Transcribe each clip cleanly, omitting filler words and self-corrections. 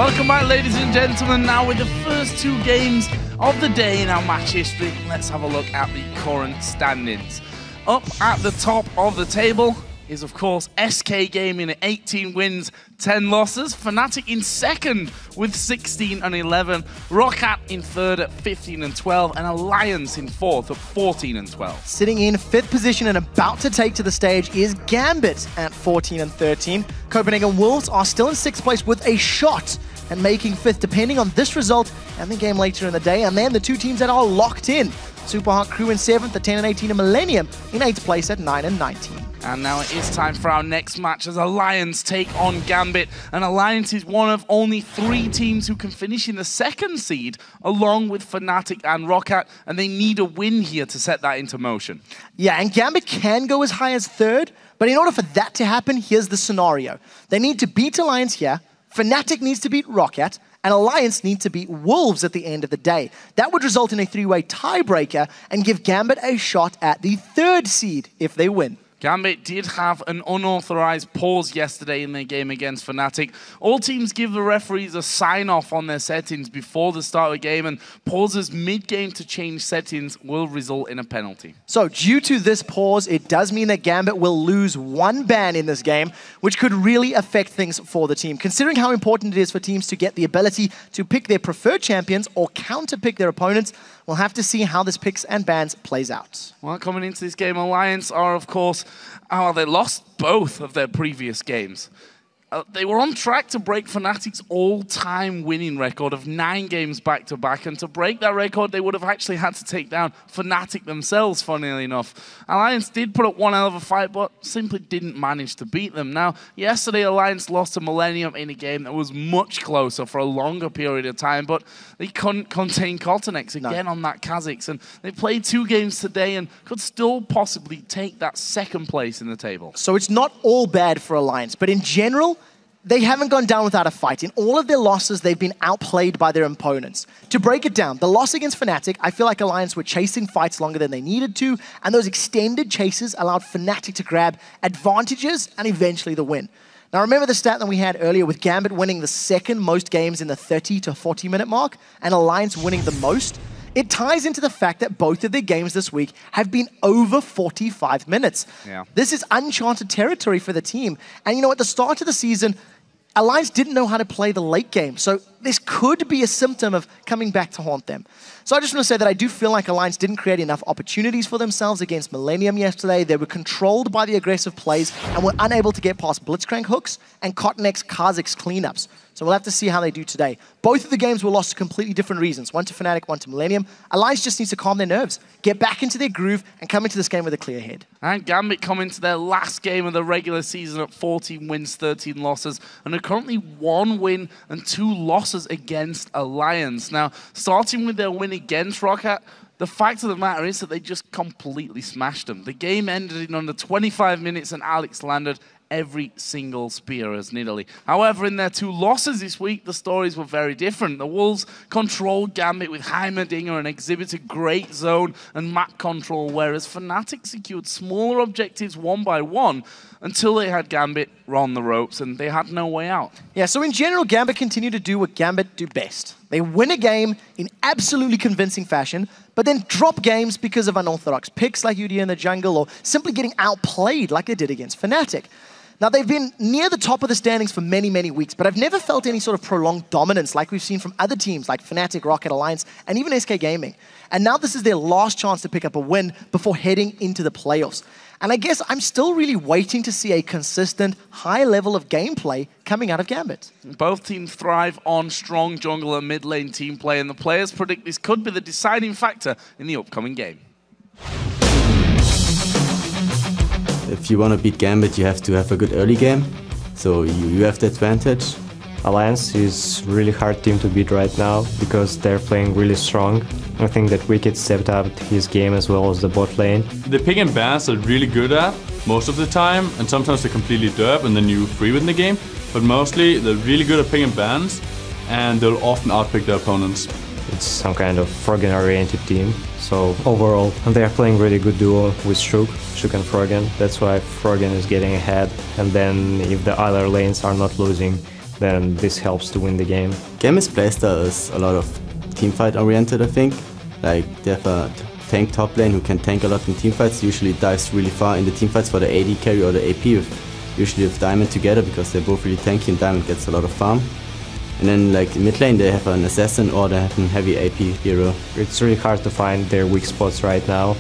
Welcome back, ladies and gentlemen. Now with the first two games of the day in our match history, let's have a look at the current standings. Up at the top of the table is, of course, SK Gaming at 18 wins, 10 losses. Fnatic in second with 16 and 11. Roccat in third at 15 and 12. And Alliance in fourth at 14 and 12. Sitting in fifth position and about to take to the stage is Gambit at 14 and 13. Copenhagen Wolves are still in sixth place with a shot and making fifth, depending on this result and the game later in the day. And then the two teams that are locked in. Superheart Crew in 7th at 10 and 18, and Millennium in 8th place at 9 and 19. And now it is time for our next match as Alliance take on Gambit. And Alliance is one of only 3 teams who can finish in the second seed, along with Fnatic and Roccat, and they need a win here to set that into motion. Yeah, and Gambit can go as high as third, but in order for that to happen, here's the scenario. They need to beat Alliance here, Fnatic needs to beat Roccat, and Alliance need to beat Wolves at the end of the day. That would result in a 3-way tiebreaker and give Gambit a shot at the third seed if they win. Gambit did have an unauthorized pause yesterday in their game against Fnatic. All teams give the referees a sign-off on their settings before the start of the game, and pauses mid-game to change settings will result in a penalty. So due to this pause, it does mean that Gambit will lose 1 ban in this game, which could really affect things for the team. Considering how important it is for teams to get the ability to pick their preferred champions or counter-pick their opponents, we'll have to see how this picks and bans plays out. Well, coming into this game, Alliance are, of course, they lost both of their previous games. They were on track to break Fnatic's all-time winning record of 9 games back-to-back, and to break that record, they would have actually had to take down Fnatic themselves, funnily enough. Alliance did put up one hell of a fight, but simply didn't manage to beat them. Now, yesterday, Alliance lost to Millennium in a game that was much closer for a longer period of time, but they couldn't contain Kha'Zix again on that Kha'Zix, and they played 2 games today and could still possibly take that second place in the table. So it's not all bad for Alliance, but in general, they haven't gone down without a fight. In all of their losses, they've been outplayed by their opponents. To break it down, the loss against Fnatic, I feel like Alliance were chasing fights longer than they needed to, and those extended chases allowed Fnatic to grab advantages and eventually the win. Now remember the stat that we had earlier with Gambit winning the second most games in the 30 to 40 minute mark, and Alliance winning the most? It ties into the fact that both of their games this week have been over 45 minutes. Yeah. This is uncharted territory for the team. And you know, at the start of the season, Alliance didn't know how to play the late game. So this could be a symptom of coming back to haunt them. So I just want to say that I do feel like Alliance didn't create enough opportunities for themselves against Millennium yesterday. They were controlled by the aggressive plays and were unable to get past Blitzcrank hooks and Cottonex's Kha'Zix cleanups. So we'll have to see how they do today. Both of the games were lost for completely different reasons. One to Fnatic, one to Millennium. Alliance just needs to calm their nerves, get back into their groove, and come into this game with a clear head. And Gambit come into their last game of the regular season at 14 wins, 13 losses, and are currently 1 win and 2 losses against Alliance. Now, starting with their win against Roccat, the fact of the matter is that they just completely smashed them. The game ended in under 25 minutes and Alex landed every single spear as Nidalee. However, in their 2 losses this week, the stories were very different. The Wolves controlled Gambit with Heimerdinger and exhibited great zone and map control, whereas Fnatic secured smaller objectives 1 by 1 until they had Gambit run the ropes and they had no way out. Yeah, so in general, Gambit continue to do what Gambit do best. They win a game in absolutely convincing fashion, but then drop games because of unorthodox picks like UD in the jungle or simply getting outplayed like they did against Fnatic. Now, they've been near the top of the standings for many, many weeks, but I've never felt any sort of prolonged dominance like we've seen from other teams like Fnatic, Roccat, Alliance, and even SK Gaming. And now this is their last chance to pick up a win before heading into the playoffs. And I guess I'm still really waiting to see a consistent, high level of gameplay coming out of Gambit. Both teams thrive on strong jungle and mid lane team play, and the players predict this could be the deciding factor in the upcoming game. If you want to beat Gambit, you have to have a good early game, so you have the advantage. Alliance is a really hard team to beat right now because they're playing really strong. I think that Wickd stepped up his game as well as the bot lane. The pick and bans are really good at most of the time, and sometimes they're completely derp and then you free win the game. But mostly they're really good at pick and bans, and they'll often outpick their opponents. It's some kind of Froggen-oriented team. So overall, they are playing really good duo with Shook and Froggen. That's why Froggen is getting ahead. And then if the other lanes are not losing, then this helps to win the game. Gambit's playstyle is a lot of teamfight oriented, I think. Like, they have a tank top lane who can tank a lot in teamfights, usually dives really far in the teamfights for the AD carry or the AP, usually with Diamond together because they're both really tanky and Diamond gets a lot of farm. And then like in mid lane they have an assassin or they have a heavy AP hero. It's really hard to find their weak spots right now,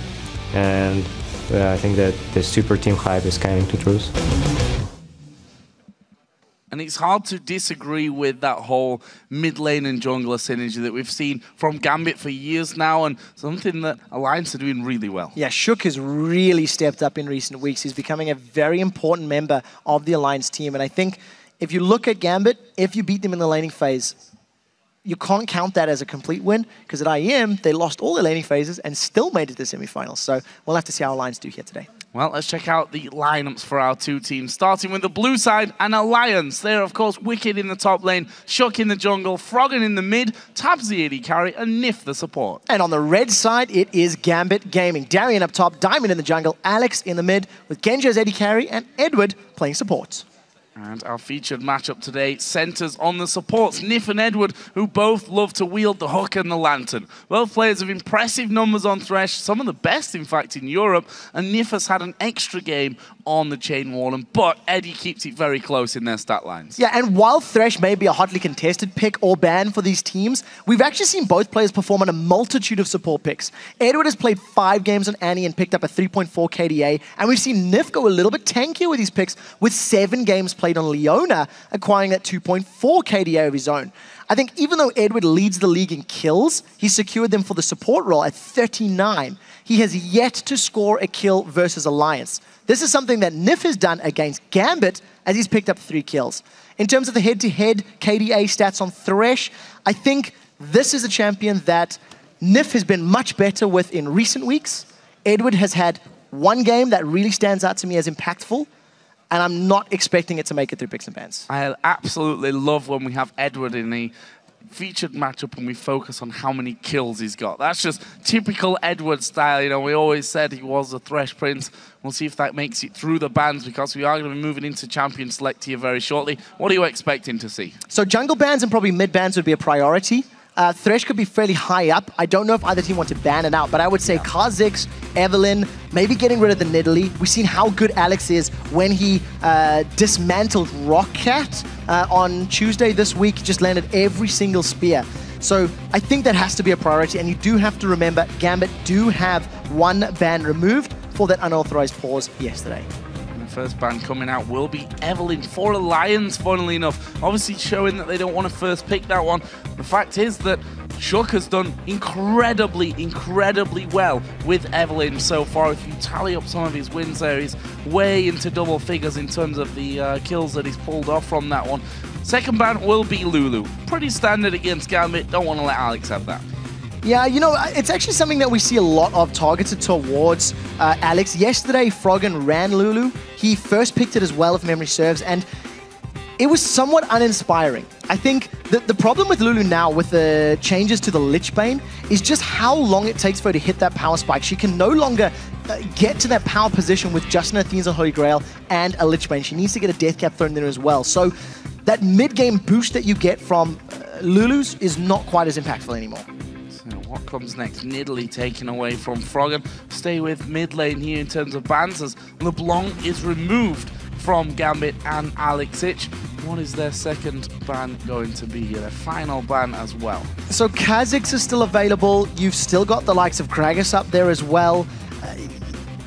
and I think that the super team hype is coming to truth. And it's hard to disagree with that whole mid lane and jungler synergy that we've seen from Gambit for years now, and something that Alliance are doing really well. Yeah, Shook has really stepped up in recent weeks. He's becoming a very important member of the Alliance team. And I think if you look at Gambit, if you beat them in the laning phase, you can't count that as a complete win, because at IEM, they lost all their laning phases and still made it to the semifinals. So we'll have to see how Alliance do here today. Well, let's check out the lineups for our two teams, starting with the blue side and Alliance. There, of course, Wickd in the top lane, Shook in the jungle, Froggen in the mid, Tabzz the AD carry, and Nyph the support. And on the red side, it is Gambit Gaming. Darien up top, Diamond in the jungle, Alex in the mid, with Genja as AD carry, and Eduard playing support. And our featured matchup today centers on the supports, Nyph and Eduard, who both love to wield the hook and the lantern. Both players have impressive numbers on Thresh, some of the best, in fact, in Europe, and Nyph has had an extra game on the Chain Warden, but Eddie keeps it very close in their stat lines. Yeah, and while Thresh may be a hotly contested pick or ban for these teams, we've actually seen both players perform on a multitude of support picks. Eduard has played 5 games on Annie and picked up a 3.4 KDA, and we've seen Nyph go a little bit tankier with his picks, with 7 games played on Leona, acquiring that 2.4 KDA of his own. I think even though Eduard leads the league in kills, he secured them for the support role at 39. He has yet to score a kill versus Alliance. This is something that Nyph has done against Gambit, as he's picked up 3 kills. In terms of the head-to-head KDA stats on Thresh, I think this is a champion that Nyph has been much better with in recent weeks. Eduard has had 1 game that really stands out to me as impactful, and I'm not expecting it to make it through picks and bans. I absolutely love when we have Eduard in a featured matchup and we focus on how many kills he's got. That's just typical Eduard style. You know, we always said he was the Thresh Prince. We'll see if that makes it through the bans, because we are going to be moving into Champion Select here very shortly. What are you expecting to see? So jungle bans and probably mid bans would be a priority. Thresh could be fairly high up. I don't know if either team want to ban it out, but I would say Kha'Zix, Evelyn, maybe getting rid of the Nidalee. We've seen how good Alex is when he dismantled Rockcat on Tuesday this week. He just landed every single spear. So I think that has to be a priority, and you do have to remember Gambit do have 1 ban removed for that unauthorized pause yesterday. First ban coming out will be Evelyn for Alliance, funnily enough. Obviously showing that they don't want to first pick that one. The fact is that Shook has done incredibly well with Evelyn so far. If you tally up some of his wins there, he's way into double figures in terms of the kills that he's pulled off from that one. Second ban will be Lulu. Pretty standard against Gambit. Don't want to let Alex have that. Yeah, you know, it's actually something that we see a lot of targeted towards Alex. Yesterday, Froggen ran Lulu. He first picked it as well, if memory serves, and it was somewhat uninspiring. I think that the problem with Lulu now, with the changes to the Lich Bane, is just how long it takes for her to hit that power spike. She can no longer get to that power position with just an Athena's Holy Grail and a Lich Bane. She needs to get a Death Cap thrown in there as well. So that mid-game boost that you get from Lulu's is not quite as impactful anymore. What comes next? Nidalee taken away from Froggen. Stay with mid lane here in terms of bans, as LeBlanc is removed from Gambit and Aleksei. What is their second ban going to be? Their final ban as well. So Kha'Zix is still available. You've still got the likes of Gragas up there as well.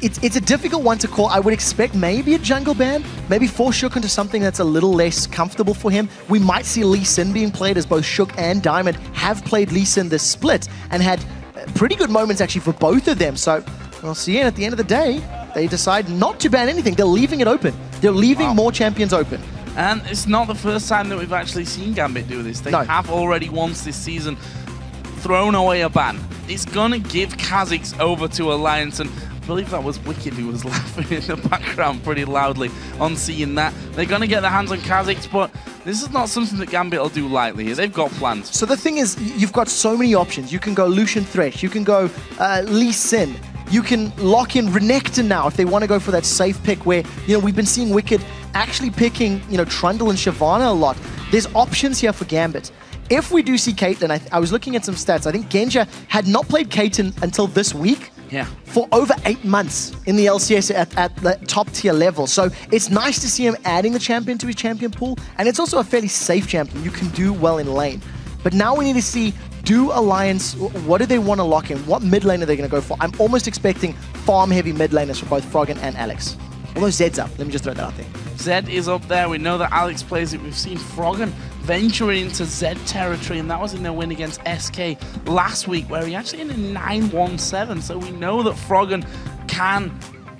It's a difficult one to call. I would expect maybe a jungle ban, maybe force Shook into something that's a little less comfortable for him. We might see Lee Sin being played, as both Shook and Diamond have played Lee Sin this split and had pretty good moments actually for both of them. So we'll see, and at the end of the day, they decide not to ban anything. They're leaving it open. They're leaving more champions open. And it's not the first time that we've actually seen Gambit do this. They have already once this season thrown away a ban. It's gonna give Kha'Zix over to Alliance, and I believe that was Wickd who was laughing in the background pretty loudly on seeing that. They're going to get their hands on Kha'Zix, but this is not something that Gambit will do lightly. They've got plans. So the thing is, you've got so many options. You can go Lucian Thresh, you can go Lee Sin, you can lock in Renekton now if they want to go for that safe pick where, you know, we've been seeing Wickd actually picking, you know, Trundle and Shyvana a lot. there's options here for Gambit. If we do see Caitlyn, I was looking at some stats. I think Genja had not played Caitlyn until this week. Yeah. For over 8 months in the LCS at the top tier level. So it's nice to see him adding the champion to his champion pool, and it's also a fairly safe champion. You can do well in lane. But now we need to see, do Alliance, what do they want to lock in? What mid lane are they going to go for? I'm almost expecting farm-heavy mid laners for both Froggen and Alex. Although Zed's up. Let me just throw that out there. Zed is up there. We know that Alex plays it. We've seen Froggen venturing into Zed territory, and that was in their win against SK last week, where he actually ended 9-1-7. So we know that Froggen can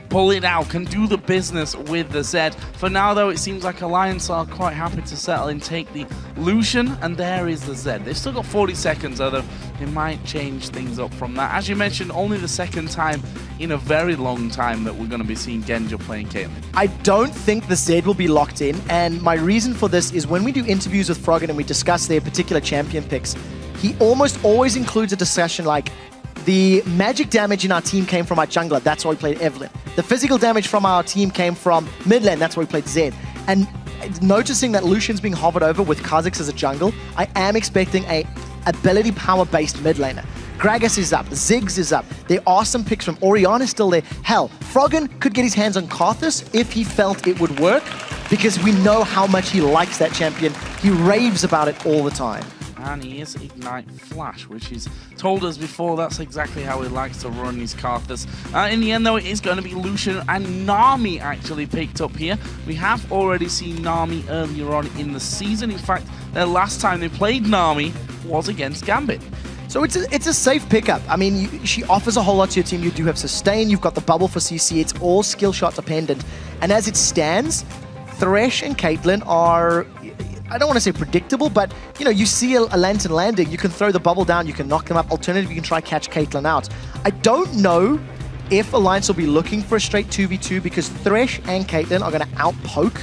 pull it out, can do the business with the Zed. For now, though, it seems like Alliance are quite happy to settle and take the Lucian, and there is the Zed. They've still got 40 seconds, although they might change things up from that. As you mentioned, only the second time in a very long time that we're going to be seeing Genja playing Caitlyn. I don't think the Zed will be locked in, and my reason for this is when we do interviews with Froggen and we discuss their particular champion picks, he almost always includes a discussion like, the magic damage in our team came from our jungler, that's why we played Evelyn. The physical damage from our team came from mid lane, that's why we played Zed. And noticing that Lucian's being hovered over with Kha'Zix as a jungle, I am expecting a ability power-based mid laner. Gragas is up, Ziggs is up. There are some picks from Orianna still there. Hell, Froggen could get his hands on Karthus if he felt it would work, because we know how much he likes that champion. He raves about it all the time. And he is Ignite Flash, which he's told us before that's exactly how he likes to run his Karthus. In the end, though, it is going to be Lucian and Nami actually picked up here. We have already seen Nami earlier on in the season. In fact, the last time they played Nami was against Gambit. So it's a safe pickup. I mean, she offers a whole lot to your team. You do have sustain, you've got the bubble for CC, it's all skill shot dependent. And as it stands, Thresh and Caitlyn are, I don't want to say predictable, but you know, you see a lantern landing, you can throw the bubble down, you can knock them up. Alternatively, you can try catch Caitlyn out. I don't know if Alliance will be looking for a straight 2v2 because Thresh and Caitlyn are going to outpoke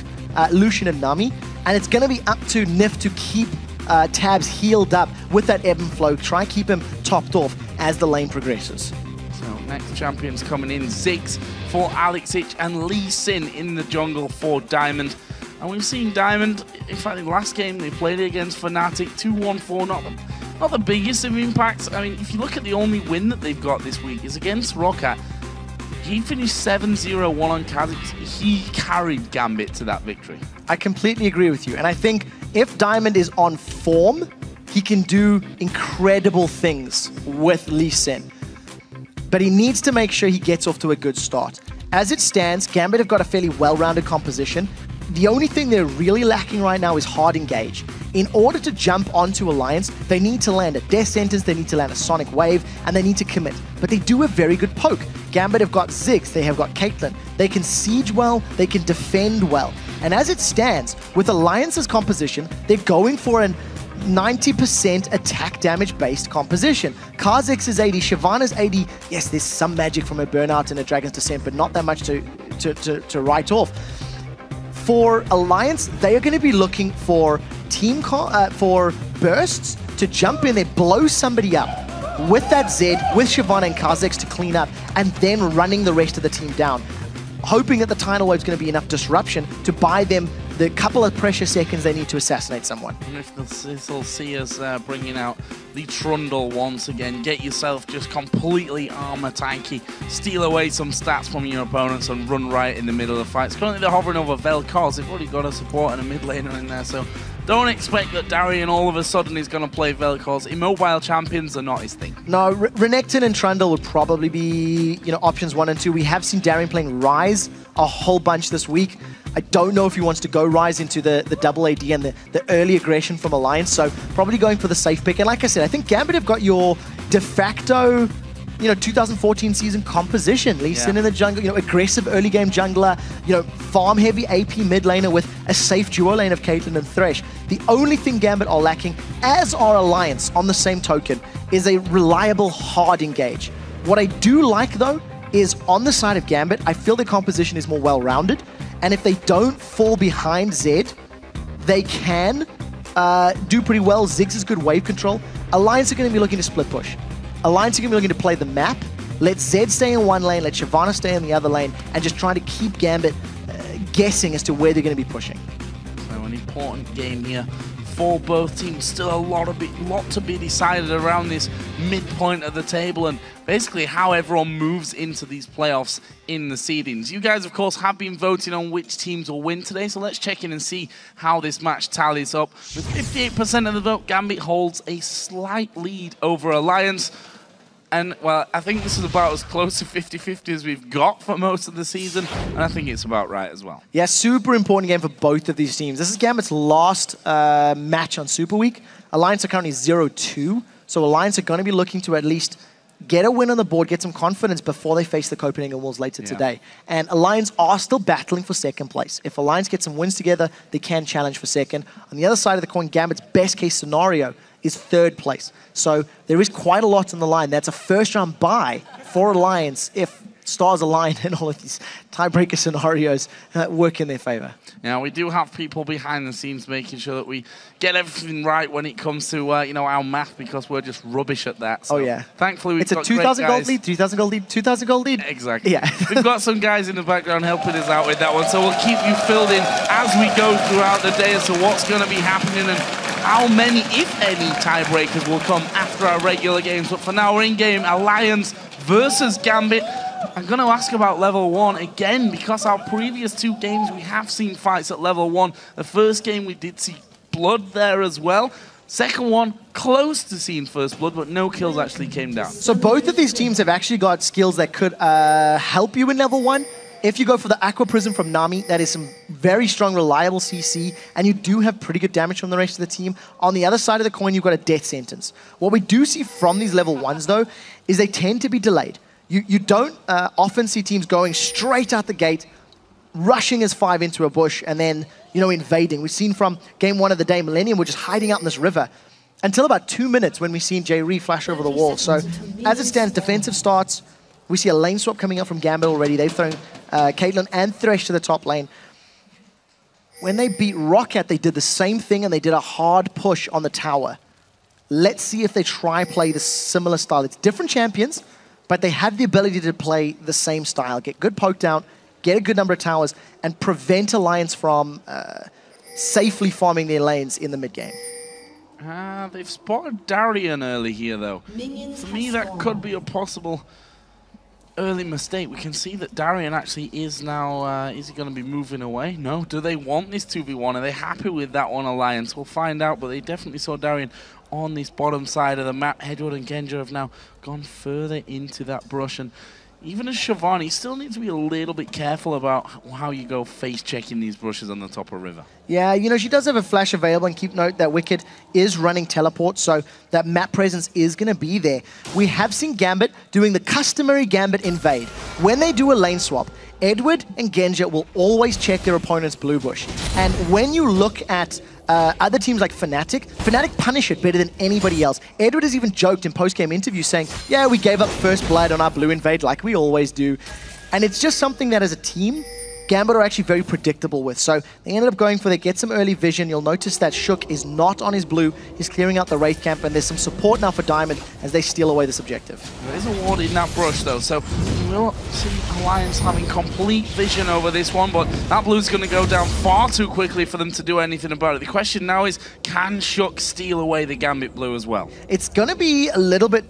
Lucian and Nami, and it's going to be up to Nyph to keep Tabzz healed up with that ebb and flow, try keep him topped off as the lane progresses. So next champions coming in, Ziggs for Aleksei and Lee Sin in the jungle for Diamond. And we've seen Diamond, in fact, in the last game, they played it against Fnatic, 2-1-4, not the biggest of impacts. I mean, if you look at the only win that they've got this week is against Roccat. He finished 7-0-1 on Kha'Zix. He carried Gambit to that victory. I completely agree with you. And I think if Diamond is on form, he can do incredible things with Lee Sin. But he needs to make sure he gets off to a good start. As it stands, Gambit have got a fairly well-rounded composition. The only thing they're really lacking right now is hard engage. In order to jump onto Alliance, they need to land a Death Sentence, they need to land a Sonic Wave, and they need to commit. But they do a very good poke. Gambit have got Ziggs, they have got Caitlyn. They can siege well, they can defend well. And as it stands, with Alliance's composition, they're going for an 90% attack damage based composition. Kha'Zix is 80, Shyvana's 80. Yes, there's some magic from a Burnout and a Dragon's Descent, but not that much to write off. For Alliance, they are going to be looking for for bursts to jump in there, blow somebody up with that Zed, with Shyvana and Kha'Zix to clean up, and then running the rest of the team down, hoping that the tidal wave is going to be enough disruption to buy them the couple of precious seconds they need to assassinate someone. And if this will see us bringing out the Trundle once again, get yourself just completely armor tanky, steal away some stats from your opponents and run right in the middle of the fight. Currently they're hovering over Vel'Koz. They've already got a support and a mid laner in there, so don't expect that Darien all of a sudden is going to play Vel'Koz. Immobile champions are not his thing. No, Renekton and Trundle would probably be, options 1 and 2. We have seen Darien playing Ryze a whole bunch this week. I don't know if he wants to go Ryze into the double AD and the early aggression from Alliance, so probably going for the safe pick. And like I said, I think Gambit have got your de facto 2014 season composition. Lee Sin in the jungle, aggressive early game jungler, farm heavy AP mid laner with a safe duo lane of Caitlyn and Thresh. The only thing Gambit are lacking, as are Alliance on the same token, is a reliable hard engage. What I do like though is on the side of Gambit, I feel the composition is more well-rounded, and if they don't fall behind Zed, they can do pretty well. Ziggs is good wave control. Alliance are going to be looking to split push. Alliance are going to be looking to play the map, let Zed stay in one lane, let Shyvana stay in the other lane, and just trying to keep Gambit guessing as to where they're going to be pushing. So an important game here for both teams. Still a lot to be decided around this midpoint of the table and basically how everyone moves into these playoffs in the seedings. You guys, of course, have been voting on which teams will win today, so let's check in and see how this match tallies up. With 58% of the vote, Gambit holds a slight lead over Alliance. And, well, I think this is about as close to 50-50 as we've got for most of the season, and I think it's about right as well. Yeah, super important game for both of these teams. This is Gambit's last match on Super Week. Alliance are currently 0-2, so Alliance are going to be looking to at least get a win on the board, get some confidence before they face the Copenhagen Wolves later today. And Alliance are still battling for second place. If Alliance get some wins together, they can challenge for second. On the other side of the coin, Gambit's best case scenario is third place. So there is quite a lot on the line. That's a first round bye for Alliance if stars align and all of these tiebreaker scenarios work in their favor. Now, we do have people behind the scenes making sure that we get everything right when it comes to you know, our math, because we're just rubbish at that. So thankfully we've got it's a 2,000 gold lead, 3,000 gold lead, 2,000 gold lead. Exactly. Yeah. We've got some guys in the background helping us out with that one, so we'll keep you filled in as we go throughout the day as to what's going to be happening and how many, if any, tiebreakers will come after our regular games. But for now, we're in game Alliance versus Gambit. I'm going to ask about level 1 again, because our previous 2 games we have seen fights at level 1. The first game we did see blood there as well. Second one, close to seeing first blood, but no kills actually came down. So both of these teams have actually got skills that could help you in level 1. If you go for the Aqua Prism from Nami, that is some very strong, reliable CC, and you do have pretty good damage from the rest of the team. On the other side of the coin, you've got a Death Sentence. What we do see from these level 1s, though, is they tend to be delayed. You don't often see teams going straight out the gate, rushing as 5 into a bush, and then, you know, invading. We've seen from game 1 of the day, Millennium were just hiding out in this river until about 2 minutes when we seen J-Ree flash over the wall. So, as it stands, defensive starts. We see a lane swap coming up from Gambit already. They've thrown Caitlyn and Thresh to the top lane. When they beat Rocket, they did the same thing, and they did a hard push on the tower. Let's see if they try play the similar style. It's different champions, but they have the ability to play the same style. Get good poke down, get a good number of towers, and prevent Alliance from safely farming their lanes in the mid-game. They've spotted Darien early here, though. For me, that could be a possible early mistake. We can see that Darien actually is now, is he going to be moving away? No. Do they want this 2v1? Are they happy with that one, Alliance? We'll find out, but they definitely saw Darien on this bottom side of the map. Eduard and Genja have now gone further into that brush, and even as Shyvana, you still need to be a little bit careful about how you go face-checking these brushes on the top of river. Yeah, you know, she does have a flash available, and keep note that Wickd is running teleport, so that map presence is going to be there. We have seen Gambit doing the customary Gambit invade. When they do a lane swap, Eduard and Genja will always check their opponent's blue bush. And when you look at other teams like Fnatic punish it better than anybody else. Eduard has even joked in post-game interviews saying, yeah, we gave up first blood on our blue invade like we always do. And it's just something that as a team, Gambit are actually very predictable with. So they ended up going for, they get some early vision. You'll notice that Shook is not on his blue. He's clearing out the Wraith camp, and there's some support now for Diamond as they steal away this objective. There is a ward in that brush, though, so we'll see Alliance having complete vision over this one, but that blue's going to go down far too quickly for them to do anything about it. The question now is, can Shook steal away the Gambit blue as well? It's going to be a little bit...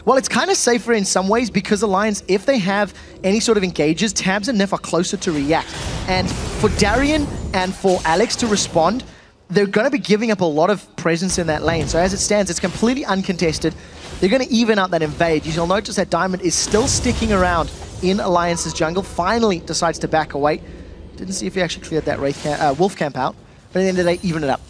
Well, it's kind of safer in some ways because Alliance, if they have any sort of engages, Tabzz and Nyph are closer to react. And for Darien and for Alex to respond, they're going to be giving up a lot of presence in that lane. So as it stands, it's completely uncontested. They're going to even out that invade. You'll notice that Diamond is still sticking around in Alliance's jungle. Finally decides to back away. Didn't see if he actually cleared that Wolf camp out. But at the end of the day, even it up.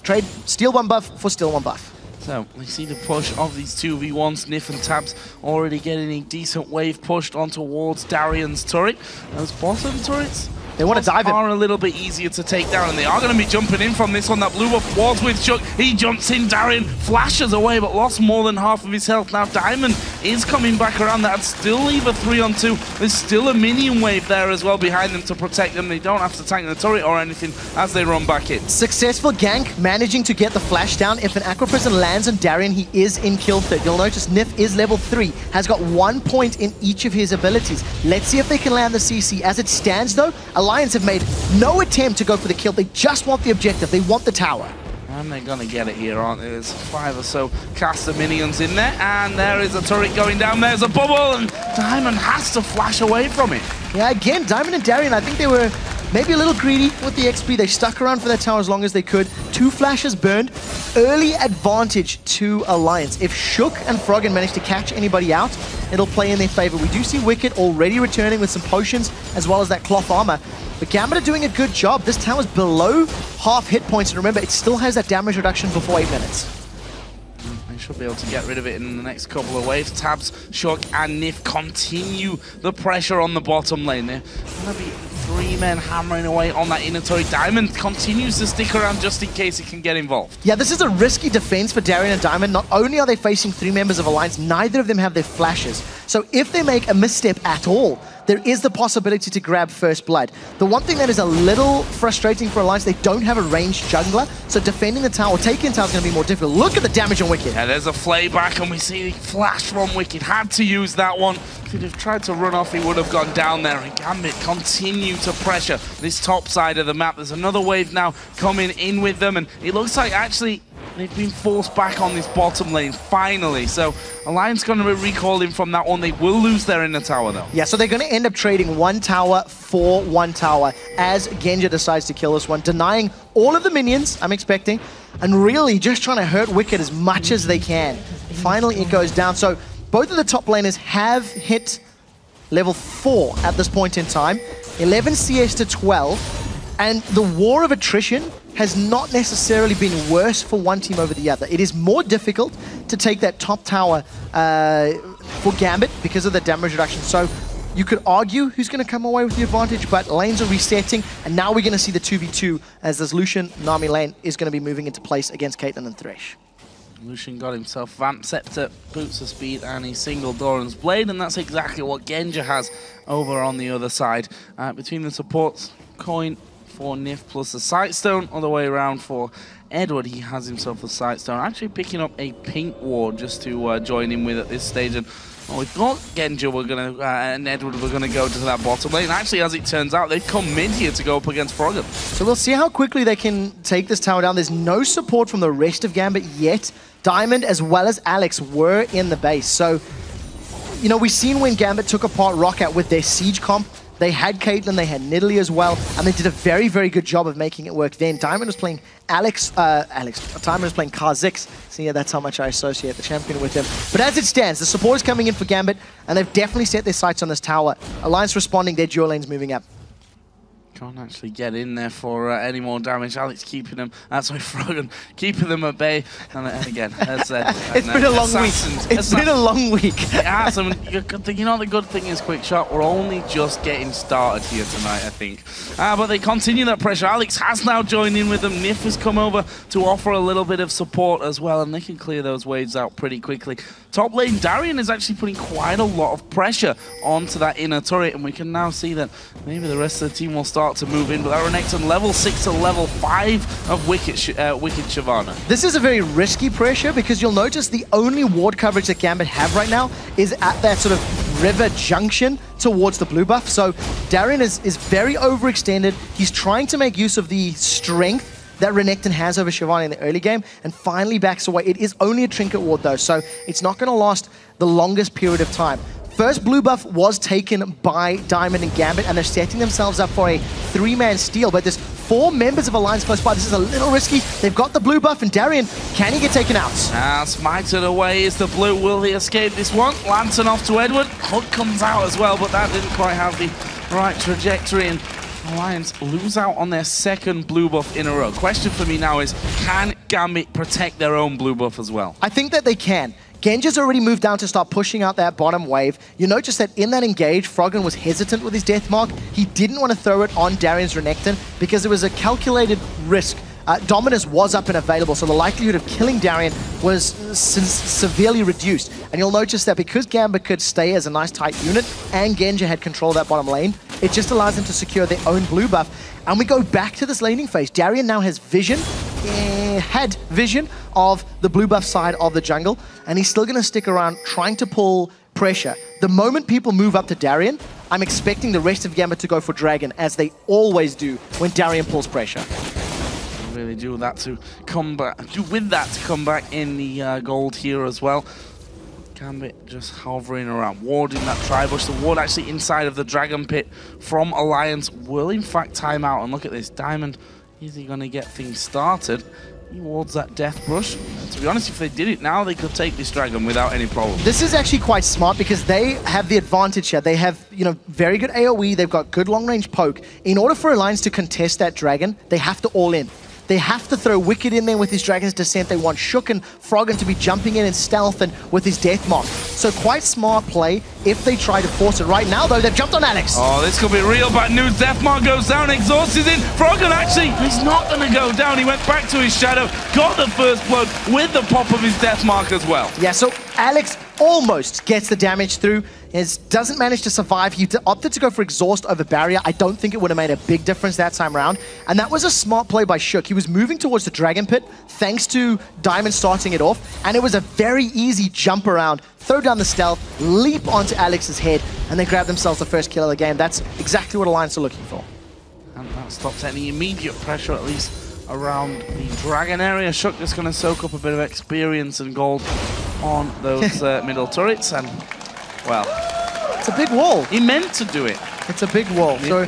Trade steal 1 buff for steal 1 buff. So, we see the push of these 2v1s. Nyph and Tabzz already getting a decent wave pushed on towards Darien's turret. Those bottom turrets, they want to dive in. Are a little bit easier to take down, and they are going to be jumping in from this one. That blue buff was with Shook. He jumps in, Darien flashes away, but lost more than half of his health. Now Diamond is coming back around. That'd still leave a 3-on-2. There's still a minion wave there as well behind them to protect them. They don't have to tank the turret or anything as they run back in. Successful gank, managing to get the flash down. If an Aqua Prison lands on Darien, he is in kill threat. You'll notice Nyph is level 3, has got 1 point in each of his abilities. Let's see if they can land the CC. As it stands though, Alliance have made no attempt to go for the kill. They just want the objective. They want the tower. And they're going to get it here, aren't they? There's 5 or so caster minions in there, and there is a turret going down. There's a bubble, and Diamond has to flash away from it. Yeah, again, Diamond and Darien, I think they were maybe a little greedy with the XP. They stuck around for their tower as long as they could. 2 flashes burned. Early advantage to Alliance. If Shook and Froggen manage to catch anybody out, it'll play in their favor. We do see Wickd already returning with some potions as well as that cloth armor. But Gambit are doing a good job. This tower's below half hit points, and remember, it still has that damage reduction before 8 minutes. They should be able to get rid of it in the next couple of waves. Tabzz, Shook, and Nyph continue the pressure on the bottom lane. They're going to be 3 men hammering away on that inner turret. Diamond continues to stick around just in case it can get involved. Yeah, this is a risky defense for Darien and Diamond. Not only are they facing 3 members of Alliance, neither of them have their flashes. So if they make a misstep at all, there is the possibility to grab first blood. The one thing that is a little frustrating for Alliance, they don't have a ranged jungler, so defending the tower, taking the tower is going to be more difficult. Look at the damage on Wickd. Yeah, there's a flayback, and we see the flash from Wickd. Had to use that one. If he'd have tried to run off, he would have gone down there. And Gambit continue to pressure this top side of the map. There's another wave now coming in with them, and it looks like actually they've been forced back on this bottom lane, finally. So Alliance going to be recalling from that one. They will lose their inner tower, though. Yeah, so they're going to end up trading 1 tower for 1 tower as Genja decides to kill this one, denying all of the minions, I'm expecting, and really just trying to hurt Wickd as much as they can. Finally, it goes down. So both of the top laners have hit level 4 at this point in time. 11 CS to 12, and the war of attrition has not necessarily been worse for one team over the other. It is more difficult to take that top tower for Gambit because of the damage reduction. So you could argue who's going to come away with the advantage, but lanes are resetting, and now we're going to see the 2v2 as this Lucian Nami lane is going to be moving into place against Caitlyn and Thresh. Lucian got himself Vamp Scepter, Boots of Speed, and he singled Doran's Blade, and that's exactly what Genja has over on the other side. Between the supports, Coin for Nyph plus the Sightstone, all the way around for Eduard. He has himself a Sightstone, actually picking up a pink ward just to join in with at this stage. And we thought Genja were going to, and Eduard were going to go to that bottom lane. Actually, as it turns out, they've come mid here to go up against Froggen. So we'll see how quickly they can take this tower down. There's no support from the rest of Gambit yet. Diamond as well as Alex were in the base. So, you know, we've seen when Gambit took apart Roccat with their siege comp. They had Caitlyn, they had Nidalee as well, and they did a very, very good job of making it work then. Diamond was playing Diamond was playing Kha'Zix, so yeah, that's how much I associate the champion with him. But as it stands, the support is coming in for Gambit, and they've definitely set their sights on this tower. Alliance responding, their dual lanes moving up. Can't actually get in there for any more damage. Alex keeping them, Froggen keeping them at bay. And again, as it's been a long week. It's been a long week. It has. I mean, you know, the good thing is, quick shot, we're only just getting started here tonight, I think. But they continue that pressure. Alex has now joined in with them. Nyph has come over to offer a little bit of support as well, and they can clear those waves out pretty quickly. Top lane, Darien is actually putting quite a lot of pressure onto that inner turret, and we can now see that maybe the rest of the team will start to move in. But that Renekton level 6 to level 5 of Wicked Shyvana. This is a very risky pressure because you'll notice the only ward coverage that Gambit have right now is at that sort of river junction towards the blue buff. So Darien is very overextended. He's trying to make use of the strength that Renekton has over Shyvana in the early game, and finally backs away. It is only a trinket ward though, so it's not going to last the longest period of time. First blue buff was taken by Diamond and Gambit, and they're setting themselves up for a 3-man steal, but there's 4 members of Alliance close by. This is a little risky. They've got the blue buff, and Darien, can he get taken out? Smited away is the blue. Will he escape this one? Lantern off to Eduard. Hook comes out as well, but that didn't quite have the right trajectory, and Alliance lose out on their second blue buff in a row. Question for me now is, can Gambit protect their own blue buff as well? I think that they can. Genja's already moved down to start pushing out that bottom wave. You notice that in that engage, Froggen was hesitant with his death mark. He didn't want to throw it on Darien's Renekton because it was a calculated risk. Dominus was up and available, so the likelihood of killing Darien was severely reduced. And you'll notice that because Gambit could stay as a nice tight unit and Genja had control of that bottom lane, it just allows them to secure their own blue buff. And we go back to this laning phase. Darien now has vision, had vision of the blue buff side of the jungle, and he's still going to stick around trying to pull pressure. The moment people move up to Darien, I'm expecting the rest of Gambit to go for Dragon, as they always do when Darien pulls pressure. really do with that to come back in the gold here as well. Gambit just hovering around, warding that tri-bush. The ward actually inside of the Dragon Pit from Alliance will in fact time out. And look at this, Diamond, is he going to get things started? He wards that Death Brush. To be honest, if they did it now, they could take this Dragon without any problem. This is actually quite smart because they have the advantage here. They have, you know, very good AoE. They've got good long-range poke. In order for Alliance to contest that Dragon, they have to all in. They have to throw Wickd in there with his Dragon's Descent. They want Shook and Froggen to be jumping in stealth and with his Death Mark. So quite smart play if they try to force it. Right now, though, they've jumped on Alex. Oh, this could be real bad news. Death Mark goes down, Exhaust is in. Froggen actually, he's not going to go down. He went back to his Shadow, got the first blood with the pop of his Death Mark as well. Yeah, so Alex almost gets the damage through. Doesn't manage to survive. He opted to go for Exhaust over Barrier. I don't think it would have made a big difference that time around. And that was a smart play by Shook. He was moving towards the Dragon Pit thanks to Diamond starting it off. And it was a very easy jump around, throw down the stealth, leap onto Alex's head, and they grab themselves the first kill of the game. That's exactly what Alliance are looking for. And that stops any immediate pressure, at least around the Dragon area. Shook just going to soak up a bit of experience and gold on those middle turrets. And well, it's a big wall. He meant to do it. It's a big wall. So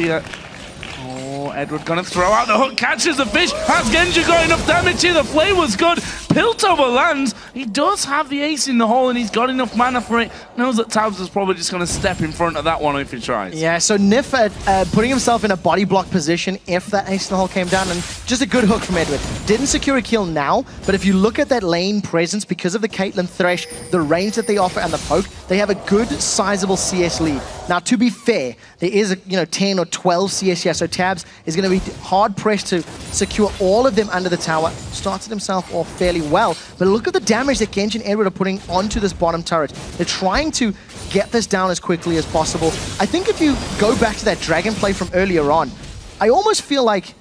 oh, Eduard gonna throw out the hook, catches the fish. Has Genja got enough damage here? The flay was good. Piltover lands. He does have the ace in the hole and he's got enough mana for it. Knows that Tabzz is probably just gonna step in front of that one if he tries. Yeah, so Nyph putting himself in a body block position if that ace in the hole came down, and just a good hook from Eduard. Didn't secure a kill now, but if you look at that lane presence, because of the Caitlyn Thresh, the range that they offer and the poke, they have a good sizable CS lead. Now, to be fair, there is a 10 or 12 CS here, so Tabzz is going to be hard pressed to secure all of them under the tower. Started himself off fairly well, but look at the damage that Genja and Eduard are putting onto this bottom turret. They're trying to get this down as quickly as possible. I think if you go back to that Dragon play from earlier on, I almost feel like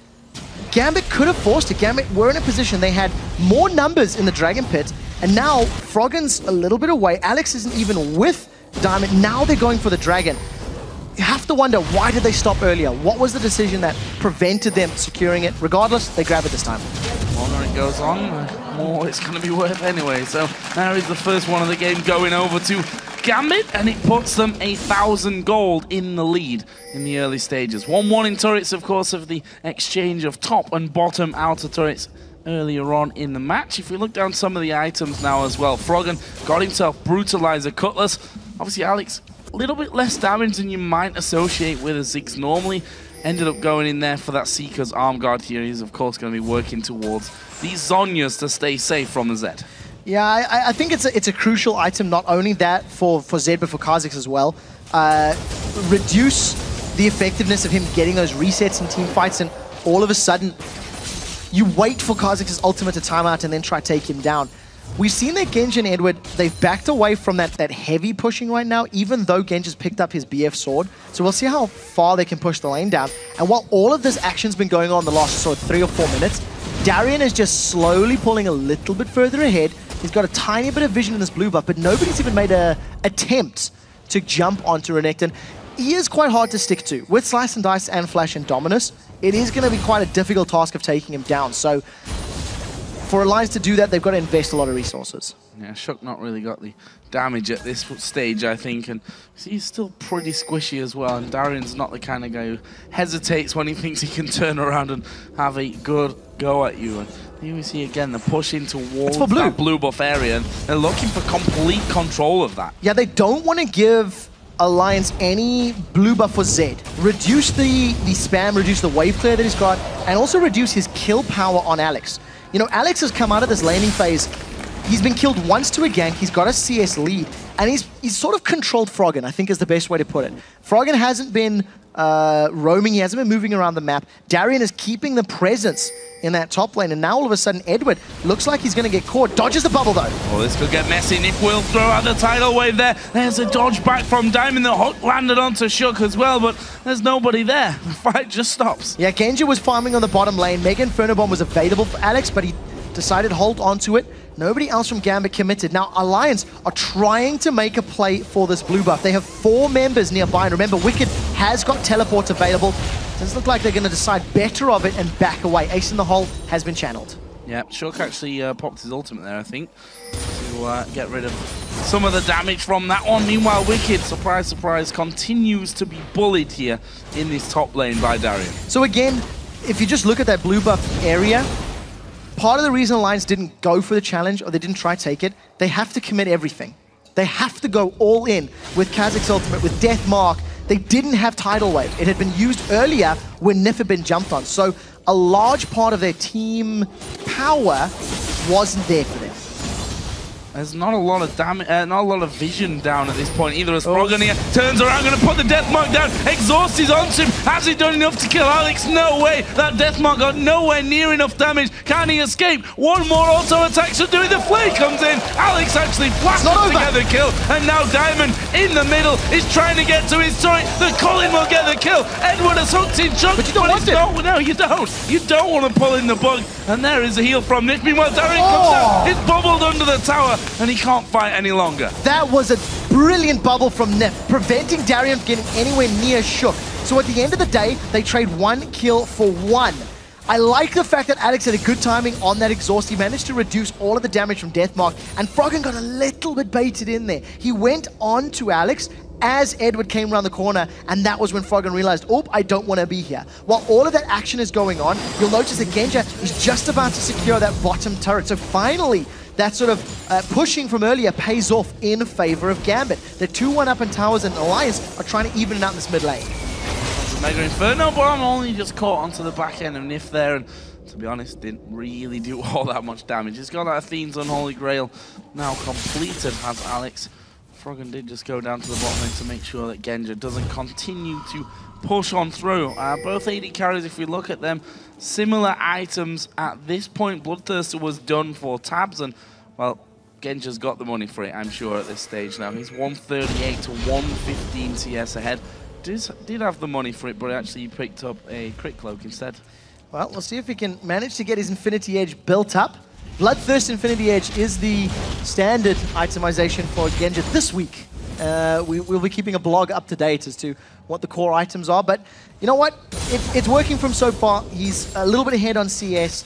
Gambit could have forced it. Gambit were in a position, they had more numbers in the Dragon Pit, and now Froggen's a little bit away. Alex isn't even with Diamond. Now they're going for the Dragon. You have to wonder, why did they stop earlier? What was the decision that prevented them securing it? Regardless, they grab it this time. The longer it goes on, the more it's going to be worth anyway. So there is the first one of the game going over to Gambit, and it puts them 1,000 gold in the lead in the early stages. 1-1 in turrets, of course, of the exchange of top and bottom outer turrets earlier on in the match. If we look down some of the items now as well, Froggen got himself Brutalizer Cutlass. Obviously, Alex, a little bit less damage than you might associate with a Ziggs normally. Ended up going in there for that Seeker's Arm Guard here. He's, of course, going to be working towards these Zhonyas to stay safe from the Zed. Yeah, I think it's a crucial item, not only that for Zed, but for Kha'Zix as well. Reduce the effectiveness of him getting those resets in team fights, and all of a sudden, you wait for Kha'Zix's ultimate to time out and then try to take him down. We've seen that Genja and Eduard, they've backed away from that heavy pushing right now, even though Genja's picked up his BF sword. So we'll see how far they can push the lane down. And while all of this action's been going on the last sort of 3 or 4 minutes, Darien is just slowly pulling a little bit further ahead. He's got a tiny bit of vision in this blue buff, but nobody's even made an attempt to jump onto Renekton. He is quite hard to stick to. With Slice and Dice and Flash and Dominus, it is going to be quite a difficult task of taking him down. So for Alliance to do that, they've got to invest a lot of resources. Yeah, Shook not really got the damage at this stage, I think, and he's still pretty squishy as well, and Darien's not the kind of guy who hesitates when he thinks he can turn around and have a good go at you. And here we see again the push in towards that blue buff area, and they're looking for complete control of that. Yeah, they don't want to give Alliance any blue buff for Zed. Reduce the spam, reduce the wave clear that he's got, and also reduce his kill power on Alex. You know, Alex has come out of this laning phase. He's been killed once to a gank. He's got a CS lead, and he's sort of controlled Froggen, I think is the best way to put it. Froggen hasn't been roaming. He hasn't been moving around the map. Darien is keeping the presence in that top lane, and now all of a sudden Eduard looks like he's going to get caught. Dodges the bubble though. Oh, this could get messy. Nyph will throw out the tidal wave there. There's a dodge back from Diamond. The hook landed onto Shook as well, but there's nobody there. The fight just stops. Yeah, Genja was farming on the bottom lane. Mega Inferno Bomb was available for Alex, but he decided to hold onto it. Nobody else from Gambit committed. Now, Alliance are trying to make a play for this blue buff. They have 4 members nearby, and remember, Wickd has got teleport available. Does look like they're going to decide better of it and back away. Ace in the hole has been channeled. Yeah, Shook actually popped his ultimate there, I think, to get rid of some of the damage from that one. Meanwhile, Wickd, surprise, surprise, continues to be bullied here in this top lane by Darien. So again, if you just look at that blue buff area, part of the reason Alliance didn't go for the challenge or they didn't try to take it, they have to commit everything. They have to go all in with Kha'Zix ultimate, with Death Mark. They didn't have Tidal Wave. It had been used earlier when Nyph had been jumped on. So a large part of their team power wasn't there for them. There's not a lot of damage, not a lot of vision down at this point either. As Froggen here turns around, going to put the death mark down. Exhaust is onto him. Has he done enough to kill Alex? No way. That death mark got nowhere near enough damage. Can he escape? One more auto attack should do it. The flay comes in. Alex actually blasts together kill. And now Diamond in the middle is trying to get to his turret. The Cullen will get the kill. Eduard has hooked in Chuck. But you don't want it. No, you don't. You don't want to pull in the bug. And there is a heal from Nyph. Meanwhile, Darien comes down. He's bubbled under the tower. And he can't fight any longer. That was a brilliant bubble from Nyph, preventing Darien from getting anywhere near Shook. So at the end of the day, they trade 1 kill for 1. I like the fact that Alex had a good timing on that exhaust. He managed to reduce all of the damage from Deathmark, and Froggen got a little bit baited in there. He went on to Alex as Eduard came around the corner, and that was when Froggen realized, oh, I don't want to be here. While all of that action is going on, you'll notice that Genja is just about to secure that bottom turret. So finally, that sort of pushing from earlier pays off in favor of Gambit. The 2-1 up in towers and Alliance are trying to even it out in this mid lane. Mega Inferno Bomb only just caught onto the back end of Nyph there, and to be honest, didn't really do all that much damage. He's got that Athene's Unholy Grail now completed, has Alex. Froggen did just go down to the bottom lane to make sure that Genja doesn't continue to push on through. Both AD carries, if we look at them, similar items at this point. Bloodthirster was done for Tabzz, and, well, Genja's got the money for it, I'm sure, at this stage now. He's 138 to 115 CS ahead. Did have the money for it, but actually he picked up a crit cloak instead. Well, we'll see if he can manage to get his Infinity Edge built up. Bloodthirst Infinity Edge is the standard itemization for Genja this week. We'll be keeping a blog up to date as to what the core items are, but you know what? It's working from so far. He's a little bit ahead on CS.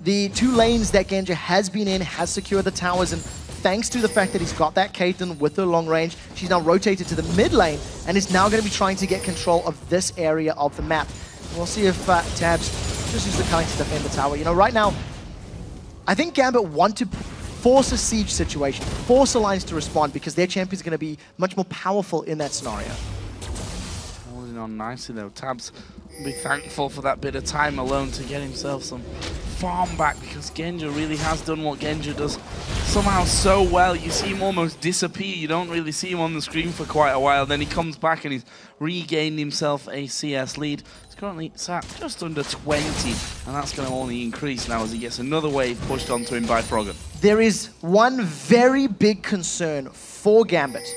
The 2 lanes that Genja has been in has secured the towers, and thanks to the fact that he's got that Caitlyn with her long range, she's now rotated to the mid lane and is now going to be trying to get control of this area of the map. And we'll see if Tabzz just uses the Cunning to defend the tower. You know, right now, I think Gambit want to force a siege situation, force Alliance to respond, because their champion's going to be much more powerful in that scenario. Holding on nicely though. Tabzz will be thankful for that bit of time alone to get himself some farm back, because Genja really has done what Genja does somehow so well. You see him almost disappear. You don't really see him on the screen for quite a while. Then he comes back and he's regained himself a CS lead. He's currently sat just under 20, and that's going to only increase now as he gets another wave pushed onto him by Froggen. There is one very big concern for Gambit,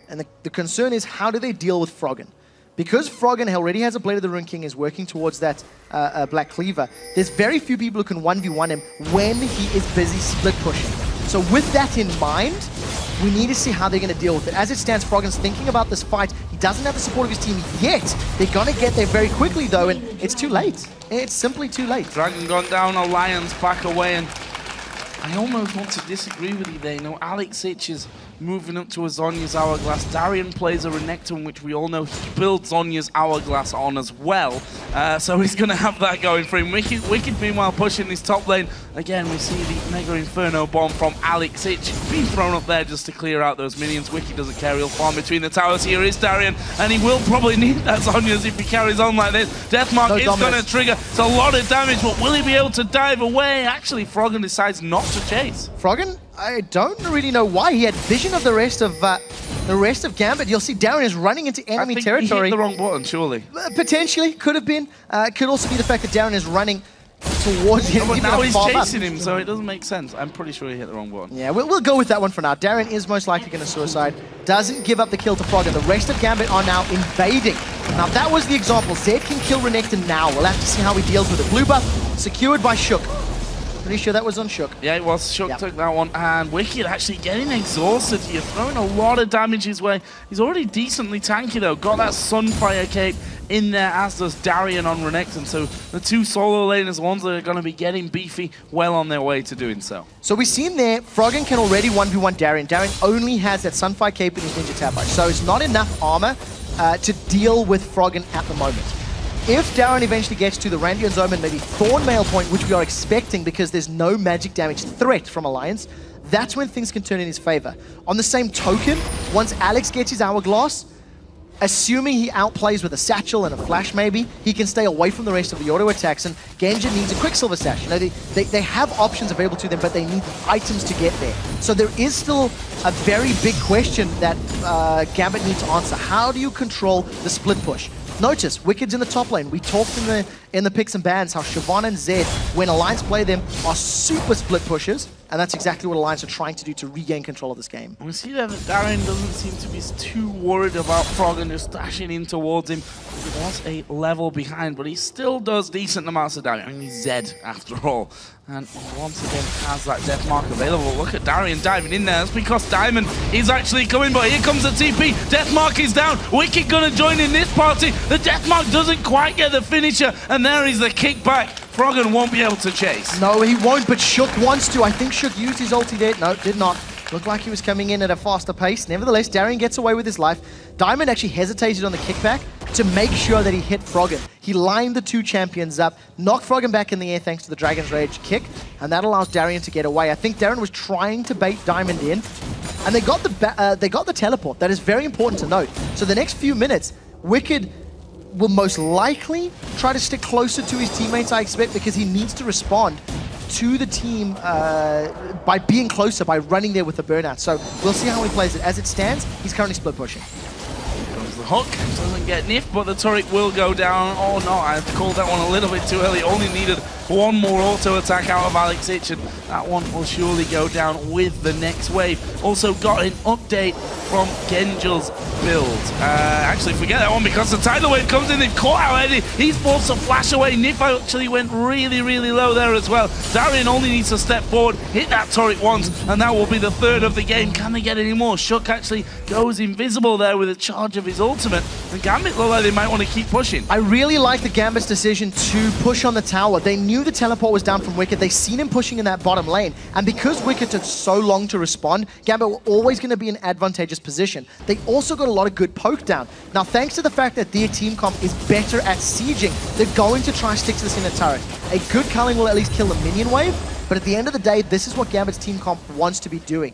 and the concern is, how do they deal with Froggen? Because Froggen already has a Blade of the Rune King, is working towards that Black Cleaver, there's very few people who can 1v1 him when he is busy split pushing. So with that in mind, we need to see how they're going to deal with it. As it stands, Froggen's thinking about this fight. He doesn't have the support of his team yet. They're going to get there very quickly, though, and it's too late. It's simply too late. Dragon gone down, Alliance back away, and I almost want to disagree with you there. You know, Aleksei is moving up to a Zhonya's Hourglass. Darien plays a Renekton, which we all know he builds Zhonya's Hourglass on as well. So he's going to have that going for him. Wickd, meanwhile, pushing his top lane. Again, we see the Mega Inferno Bomb from Aleksei being thrown up there just to clear out those minions. Wickd doesn't care. He'll farm between the towers. Here is Darien, and he will probably need that Zhonya's if he carries on like this. Deathmark is going to trigger. It's a lot of damage, but will he be able to dive away? Actually, Froggen decides not to chase. Froggen, I don't really know why. He had vision of the rest of Gambit. You'll see Darien is running into enemy territory. He hit the wrong button, surely. Potentially, could have been. Could also be the fact that Darien is running towards him. But now he's chasing him, so it doesn't make sense. I'm pretty sure he hit the wrong button. Yeah, we'll go with that one for now. Darien is most likely going to suicide. Doesn't give up the kill to Froggen. The rest of Gambit are now invading. Now, that was the example. Zed can kill Renekton now. We'll have to see how he deals with it. Blue buff secured by Shook. Pretty sure that was on Shook. Yeah, it was. Shook took that one. And Wickd actually getting exhausted here, throwing a lot of damage his way. He's already decently tanky, though. Got that Sunfire cape in there, as does Darien on Renekton. So the two solo laners, ones that are going to be getting beefy, well on their way to doing so. So we've seen there, Froggen can already 1v1 Darien. Darien only has that Sunfire cape in his Ninja Tabzz, so it's not enough armor to deal with Froggen at the moment. If Darien eventually gets to the Randuin Zone and maybe Thornmail point, which we are expecting because there's no magic damage threat from Alliance, that's when things can turn in his favor. On the same token, once Alex gets his Hourglass, assuming he outplays with a satchel and a flash maybe, he can stay away from the rest of the auto attacks, and Genja needs a Quicksilver Sash. You know, they have options available to them, but they need the items to get there. So there is still a very big question that Gambit needs to answer. How do you control the split push? Notice, Wicked's in the top lane. We talked in the picks and bans how Shyvana and Zed, when Alliance play them, are super split pushers, and that's exactly what Alliance are trying to do to regain control of this game. We see that Darien doesn't seem to be too worried about Froggen just dashing in towards him. He was a level behind, but he still does decent amounts of damage. I mean, he's Zed after all. And once again has that death mark available. Look at Darien diving in there. That's because Diamond is actually coming, but here comes the TP. Death mark is down. Wickd gonna join in this party. The death mark doesn't quite get the finisher, and there is the kickback. Froggen won't be able to chase. No, he won't, but Shook wants to. I think Shook used his ulti there. No, did not. Looked like he was coming in at a faster pace. Nevertheless, Darien gets away with his life. Diamond actually hesitated on the kickback to make sure that he hit Froggen. He lined the two champions up, knocked Froggen back in the air thanks to the Dragon's Rage kick, and that allows Darien to get away. I think Darien was trying to bait Diamond in, and they got the teleport. That is very important to note. So the next few minutes, Wicked will most likely try to stick closer to his teammates, I expect, because he needs to respond to the team by being closer, by running there with the burnout. So we'll see how he plays it. As it stands, he's currently split pushing. Comes the hook, doesn't get Nyph, but the turret will go down. Oh no, I've called that one a little bit too early. Only needed one more auto attack out of Aleksei, and that one will surely go down with the next wave. Also got an update from Genja's build. Actually, forget that one because the tidal wave comes in. They've caught out Eddie. He's forced to flash away. Nyph actually went really, really low there as well. Darien only needs to step forward, hit that turret once, and that will be the third of the game. Can they get any more? Shook actually goes invisible there with a charge of his ultimate. And Gambit look like they might want to keep pushing. I really like the Gambit's decision to push on the tower. They knew the teleport was down from Wicked. They seen him pushing in that bottom lane. And because Wicked took so long to respond, Gambit were always going to be in an advantageous position. They also got a lot of good poke down. Now, thanks to the fact that their team comp is better at sieging, they're going to try and stick to this in a turret. A good culling will at least kill the minion wave, but at the end of the day, this is what Gambit's team comp wants to be doing.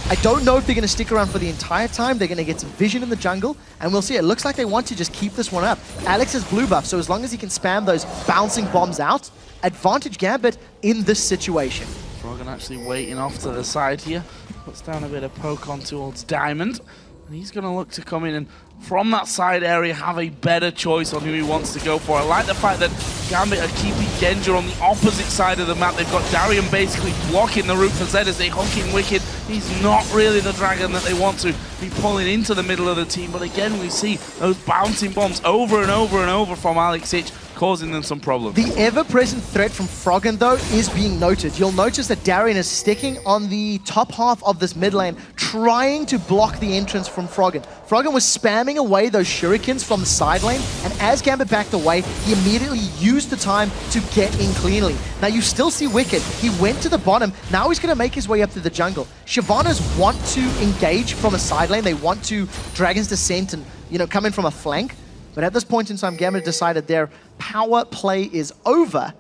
I don't know if they're going to stick around for the entire time. They're going to get some vision in the jungle, and we'll see. It looks like they want to just keep this one up. Alex has blue buff, so as long as he can spam those bouncing bombs out, advantage Gambit in this situation. Froggen actually waiting off to the side here. Puts down a bit of poke on towards Diamond. And he's going to look to come in and, from that side area, have a better choice on who he wants to go for. I like the fact that Gambit are keeping Genja on the opposite side of the map. They've got Darien basically blocking the route for Zed as they hook in Wicked. He's not really the dragon that they want to be pulling into the middle of the team. But again, we see those bouncing bombs over and over and over from Aleksei, causing them some problems. The ever-present threat from Froggen, though, is being noted. You'll notice that Darien is sticking on the top half of this mid lane, trying to block the entrance from Froggen. Froggen was spamming away those shurikens from the side lane, and as Gambit backed away, he immediately used the time to get in cleanly. Now, you still see Wicked. He went to the bottom. Now he's going to make his way up to the jungle. Shyvanas want to engage from a side lane. They want to Dragon's Descent and, you know, come in from a flank. But at this point in time, Gambit decided their power play is over,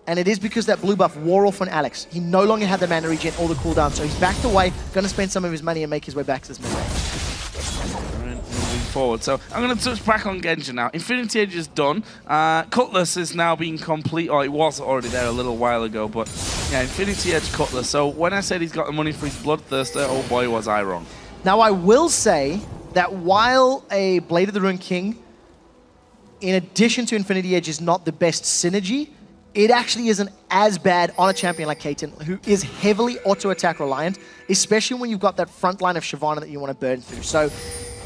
and it is because that blue buff wore off on Alex. He no longer had the mana regen or the cooldown, so he's backed away, going to spend some of his money and make his way back to this mid lane. Moving forward. So I'm going to touch back on Genja now. Infinity Edge is done. Cutlass is now being complete. Oh, it was already there a little while ago, but yeah, Infinity Edge Cutlass. So when I said he's got the money for his Bloodthirster, oh boy, was I wrong. Now, I will say that while a Blade of the Ruined King, in addition to Infinity Edge, is not the best synergy, it actually isn't as bad on a champion like Caitlyn, who is heavily auto-attack reliant, especially when you've got that front line of Shyvana that you want to burn through. So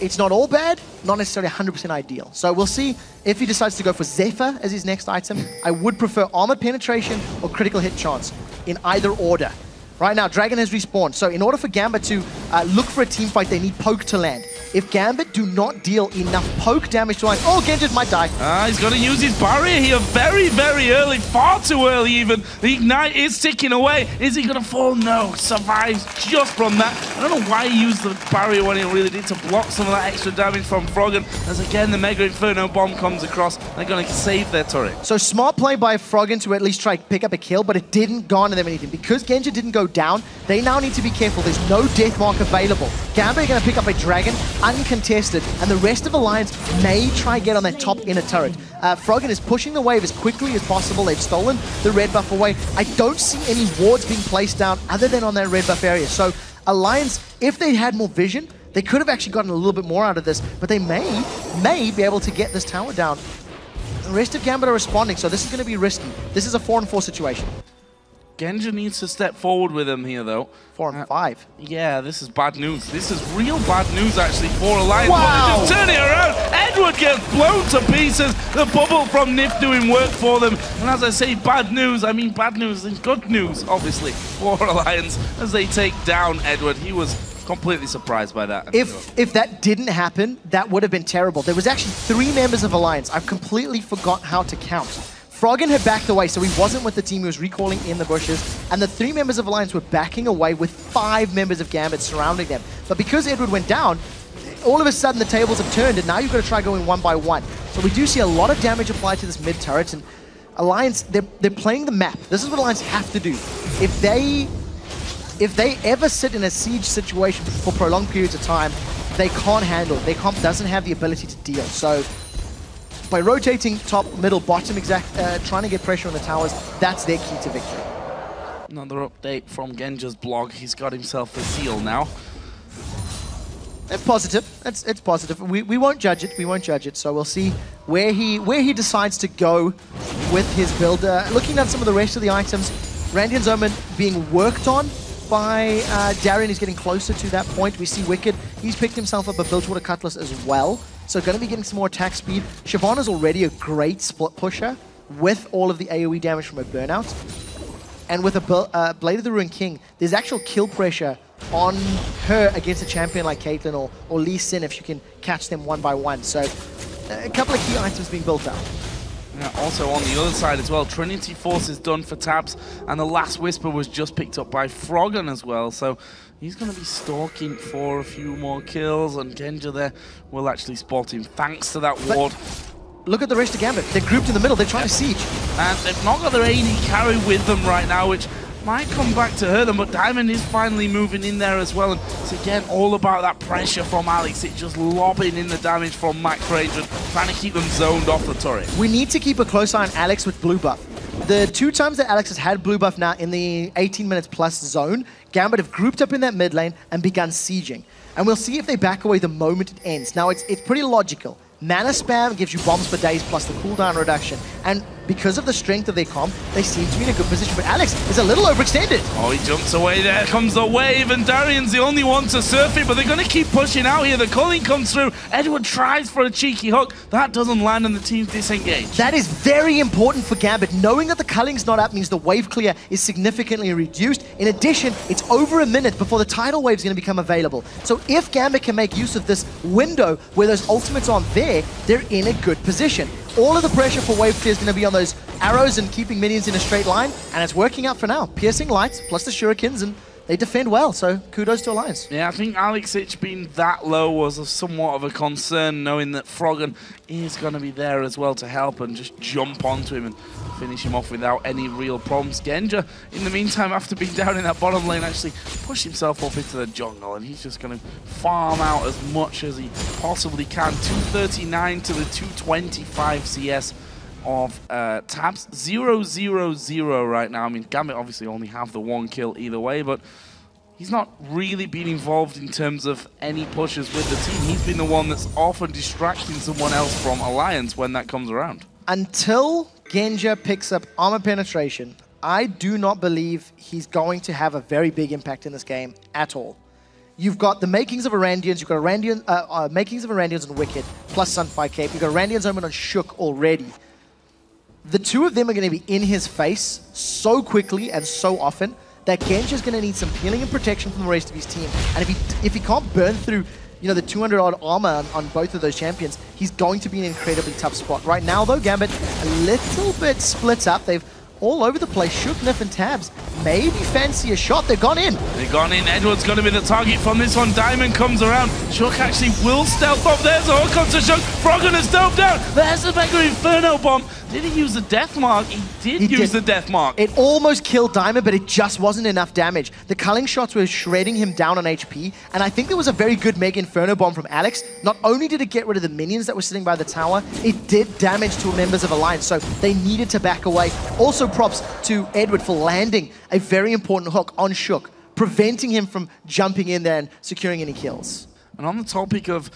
It's not all bad, not necessarily 100% ideal. So we'll see if he decides to go for Zephyr as his next item. I would prefer armor penetration or critical hit chance in either order. Right now, Dragon has respawned. So in order for Gambit to look for a team fight, they need poke to land. If Gambit do not deal enough poke damage to land, oh, Genja might die. He's got to use his barrier here very, very early, far too early even. The Ignite is ticking away. Is he going to fall? No, survives just from that. I don't know why he used the barrier when he really did to block some of that extra damage from Froggen. As again, the Mega Inferno bomb comes across. They're going to save their turret. So smart play by Froggen to at least try to pick up a kill, but it didn't garner them anything. Because Genja didn't go down, they now need to be careful. There's no death mark available. Gambit are going to pick up a Dragon, uncontested, and the rest of Alliance may try get on that top inner turret. Froggen is pushing the wave as quickly as possible. They've stolen the red buff away. I don't see any wards being placed down other than on that red buff area. So Alliance, if they had more vision, they could have actually gotten a little bit more out of this, but they may be able to get this tower down. The rest of Gambit are responding, so this is going to be risky. This is a 4-on-4 situation. Genja needs to step forward with him here, though. 4-on-5. Yeah, this is bad news. This is real bad news, actually, for Alliance. Wow. Just turn it around. Eduard gets blown to pieces. The bubble from Nyph doing work for them. And as I say, bad news, I mean bad news and good news, obviously, for Alliance as they take down Eduard. He was completely surprised by that. If that didn't happen, that would have been terrible. There was actually 3 members of Alliance. I've completely forgot how to count. Froggen had backed away, so he wasn't with the team. He was recalling in the bushes. And the 3 members of Alliance were backing away with 5 members of Gambit surrounding them. But because Eduard went down, all of a sudden the tables have turned, and now you've got to try going 1 by 1. So we do see a lot of damage applied to this mid turret, and Alliance, they're playing the map. This is what Alliance have to do. If they ever sit in a siege situation for prolonged periods of time, they can't handle it. Their comp doesn't have the ability to deal. So by rotating top, middle, bottom, trying to get pressure on the towers, that's their key to victory. Another update from Genja's blog. He's got himself a seal now. It's positive. It's positive. We won't judge it. We won't judge it. So we'll see where he decides to go with his build. Looking at some of the rest of the items, Randian's Omen being worked on by Darien. Is getting closer to that point. We see Wickd. He's picked himself up a Bilgewater Cutlass as well. So going to be getting some more attack speed. Shyvana's already a great split pusher with all of the AoE damage from her burnout. And with a Blade of the Ruined King, there's actual kill pressure on her against a champion like Caitlyn or Lee Sin if you can catch them 1 by 1. So a couple of key items being built out. Yeah, also on the other side as well, Trinity Force is done for Tabzz, and the Last Whisper was just picked up by Froggen as well, so he's going to be stalking for a few more kills, and Genja there will actually spot him thanks to that ward. Look at the rest of Gambit. They're grouped in the middle. They're trying to siege. And they've not got their AD carry with them right now, which might come back to hurt them, but Diamond is finally moving in there as well. And it's again all about that pressure from Aleksei, just lobbing in the damage from max range and trying to keep them zoned off the turret. We need to keep a close eye on Alex with blue buff. The 2 times that Alex has had blue buff now in the 18 minutes plus zone, Gambit have grouped up in that mid lane and begun sieging. And we'll see if they back away the moment it ends. Now, it's pretty logical. Mana spam gives you bombs for days plus the cooldown reduction. And because of the strength of their comp, they seem to be in a good position. But Alex is a little overextended. Oh, he jumps away. There comes the wave, and Darien's the only one to surf it, but they're going to keep pushing out here. The culling comes through. Eduard tries for a cheeky hook. That doesn't land, and the team's disengaged. That is very important for Gambit. Knowing that the culling's not up means the wave clear is significantly reduced. In addition, it's over a minute before the tidal wave is going to become available. So if Gambit can make use of this window where those ultimates aren't there, they're in a good position. All of the pressure for wave clear is going to be on those arrows and keeping minions in a straight line, and it's working out for now. Piercing lights plus the shurikens, and they defend well, so kudos to Alliance. Yeah, I think Aleksei being that low was somewhat of a concern, knowing that Froggen is going to be there as well to help and just jump onto him and finish him off without any real problems. Genja, in the meantime, after being down in that bottom lane, actually pushed himself up into the jungle, and he's just going to farm out as much as he possibly can. 239 to the 225 CS of Tabzz. 0-0-0 right now. I mean, Gambit obviously only have the 1 kill either way, but he's not really been involved in terms of any pushes with the team. He's been the one that's often distracting someone else from Alliance when that comes around. Until Genja picks up armor penetration, I do not believe he's going to have a very big impact in this game at all. you've got the makings of Arandians, you've got makings of Arandians on Wicked, plus Sunfire Cape, you've got Arandians Omen on Shook already. The two of them are going to be in his face so quickly and so often that Genja's going to need some healing and protection from the rest of his team. And if he can't burn through, you know, the 200-odd armor on both of those champions, he's going to be in an incredibly tough spot. Right now, though, Gambit a little bit split up. They've all over the place. Shook, Nyph, and Tabzz maybe fancy a shot. They've gone in. They've gone in. Eduard's going to be the target from this one. Diamond comes around. Shook actually will stealth off. There's a hook onto Shook. Froggen has dove down. There's the Mega Inferno Bomb. Did he use the death mark? He did use the death mark. It almost killed Diamond, but it just wasn't enough damage. The culling shots were shredding him down on HP, and I think there was a very good Mega Inferno Bomb from Alex. Not only did it get rid of the minions that were sitting by the tower, it did damage to members of Alliance, so they needed to back away. Also props to Eduard for landing a very important hook on Shook, preventing him from jumping in there and securing any kills. And on the topic of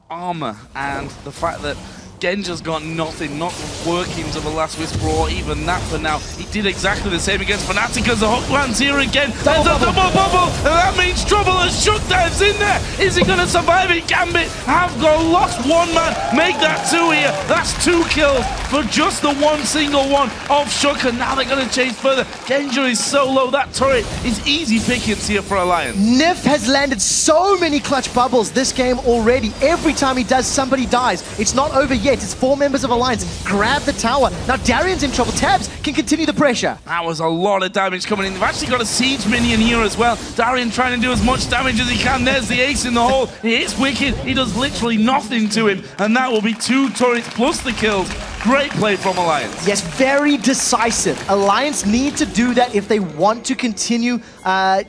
armor and the fact that Genja's got nothing, not the workings of a Last Whisper or even that for now. He did exactly the same against Fnatic as the hook lands here again. There's a double bubble, and that means trouble as Shook dives in there. Is he going to survive it? Gambit have lost one man, make that two here. That's 2 kills for just the one single one of Shook, and now they're going to chase further. Genja is so low, that turret is easy pickings here for Alliance. Nyph has landed so many clutch bubbles this game already. Every time he does, somebody dies. It's not over yet. It's 4 members of Alliance. Grab the tower. Now Darien's in trouble. Tabzz can continue the pressure. That was a lot of damage coming in. They've actually got a siege minion here as well. Darien trying to do as much damage as he can. There's the ace in the hole. He hits Wicked. He does literally nothing to him. And that will be 2 turrets plus the kills. Great play from Alliance. Yes, very decisive. Alliance need to do that if they want to continue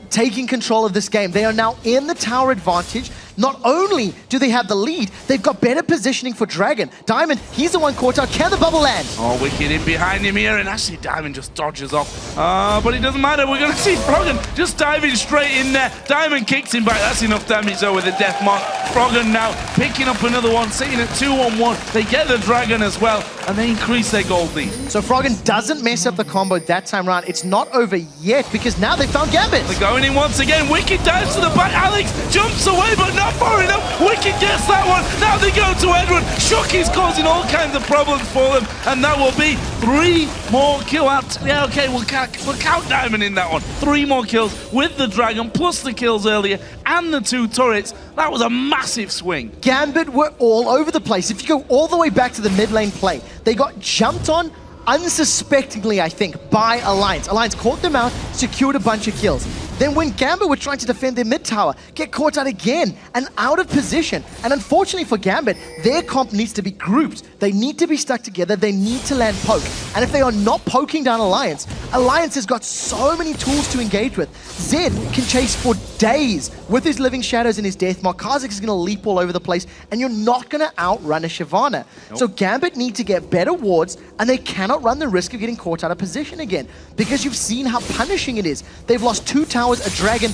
taking control of this game. They are now in the tower advantage. Not only do they have the lead, they've got better positioning for Dragon. Diamond, he's the one caught out. Can the bubble land? Oh, Wicked in behind him here, and actually Diamond just dodges off. But it doesn't matter. We're going to see Froggen just diving straight in there. Diamond kicks him back. That's enough damage, though, with the death mark. Froggen now picking up another one, sitting at 2-on-1. They get the Dragon as well, and they increase their gold lead. So Froggen doesn't mess up the combo that time around. It's not over yet, because now they found Gambit. They're going in once again. Wicked dives to the back. Alex jumps away, but not far enough. Wicked gets that one. Now they go to Eduard. Shook is causing all kinds of problems for them, and that will be 3 more kill outs. Yeah, okay, we'll count Diamond in that one. 3 more kills with the Dragon, plus the kills earlier, and the 2 turrets. That was a massive swing. Gambit were all over the place. If you go all the way back to the mid lane play, they got jumped on unsuspectingly, I think, by Alliance. Alliance caught them out, secured a bunch of kills. Then when Gambit were trying to defend their mid tower, get caught out again and out of position. And unfortunately for Gambit, their comp needs to be grouped. They need to be stuck together. They need to land poke. And if they are not poking down Alliance, Alliance has got so many tools to engage with. Zed can chase for days with his Living Shadows and his Death Mark. Kha'Zix is going to leap all over the place, and you're not going to outrun a Shyvana. Nope. So Gambit need to get better wards, and they cannot run the risk of getting caught out of position again, because you've seen how punishing it is. They've lost 2 towers, a Dragon,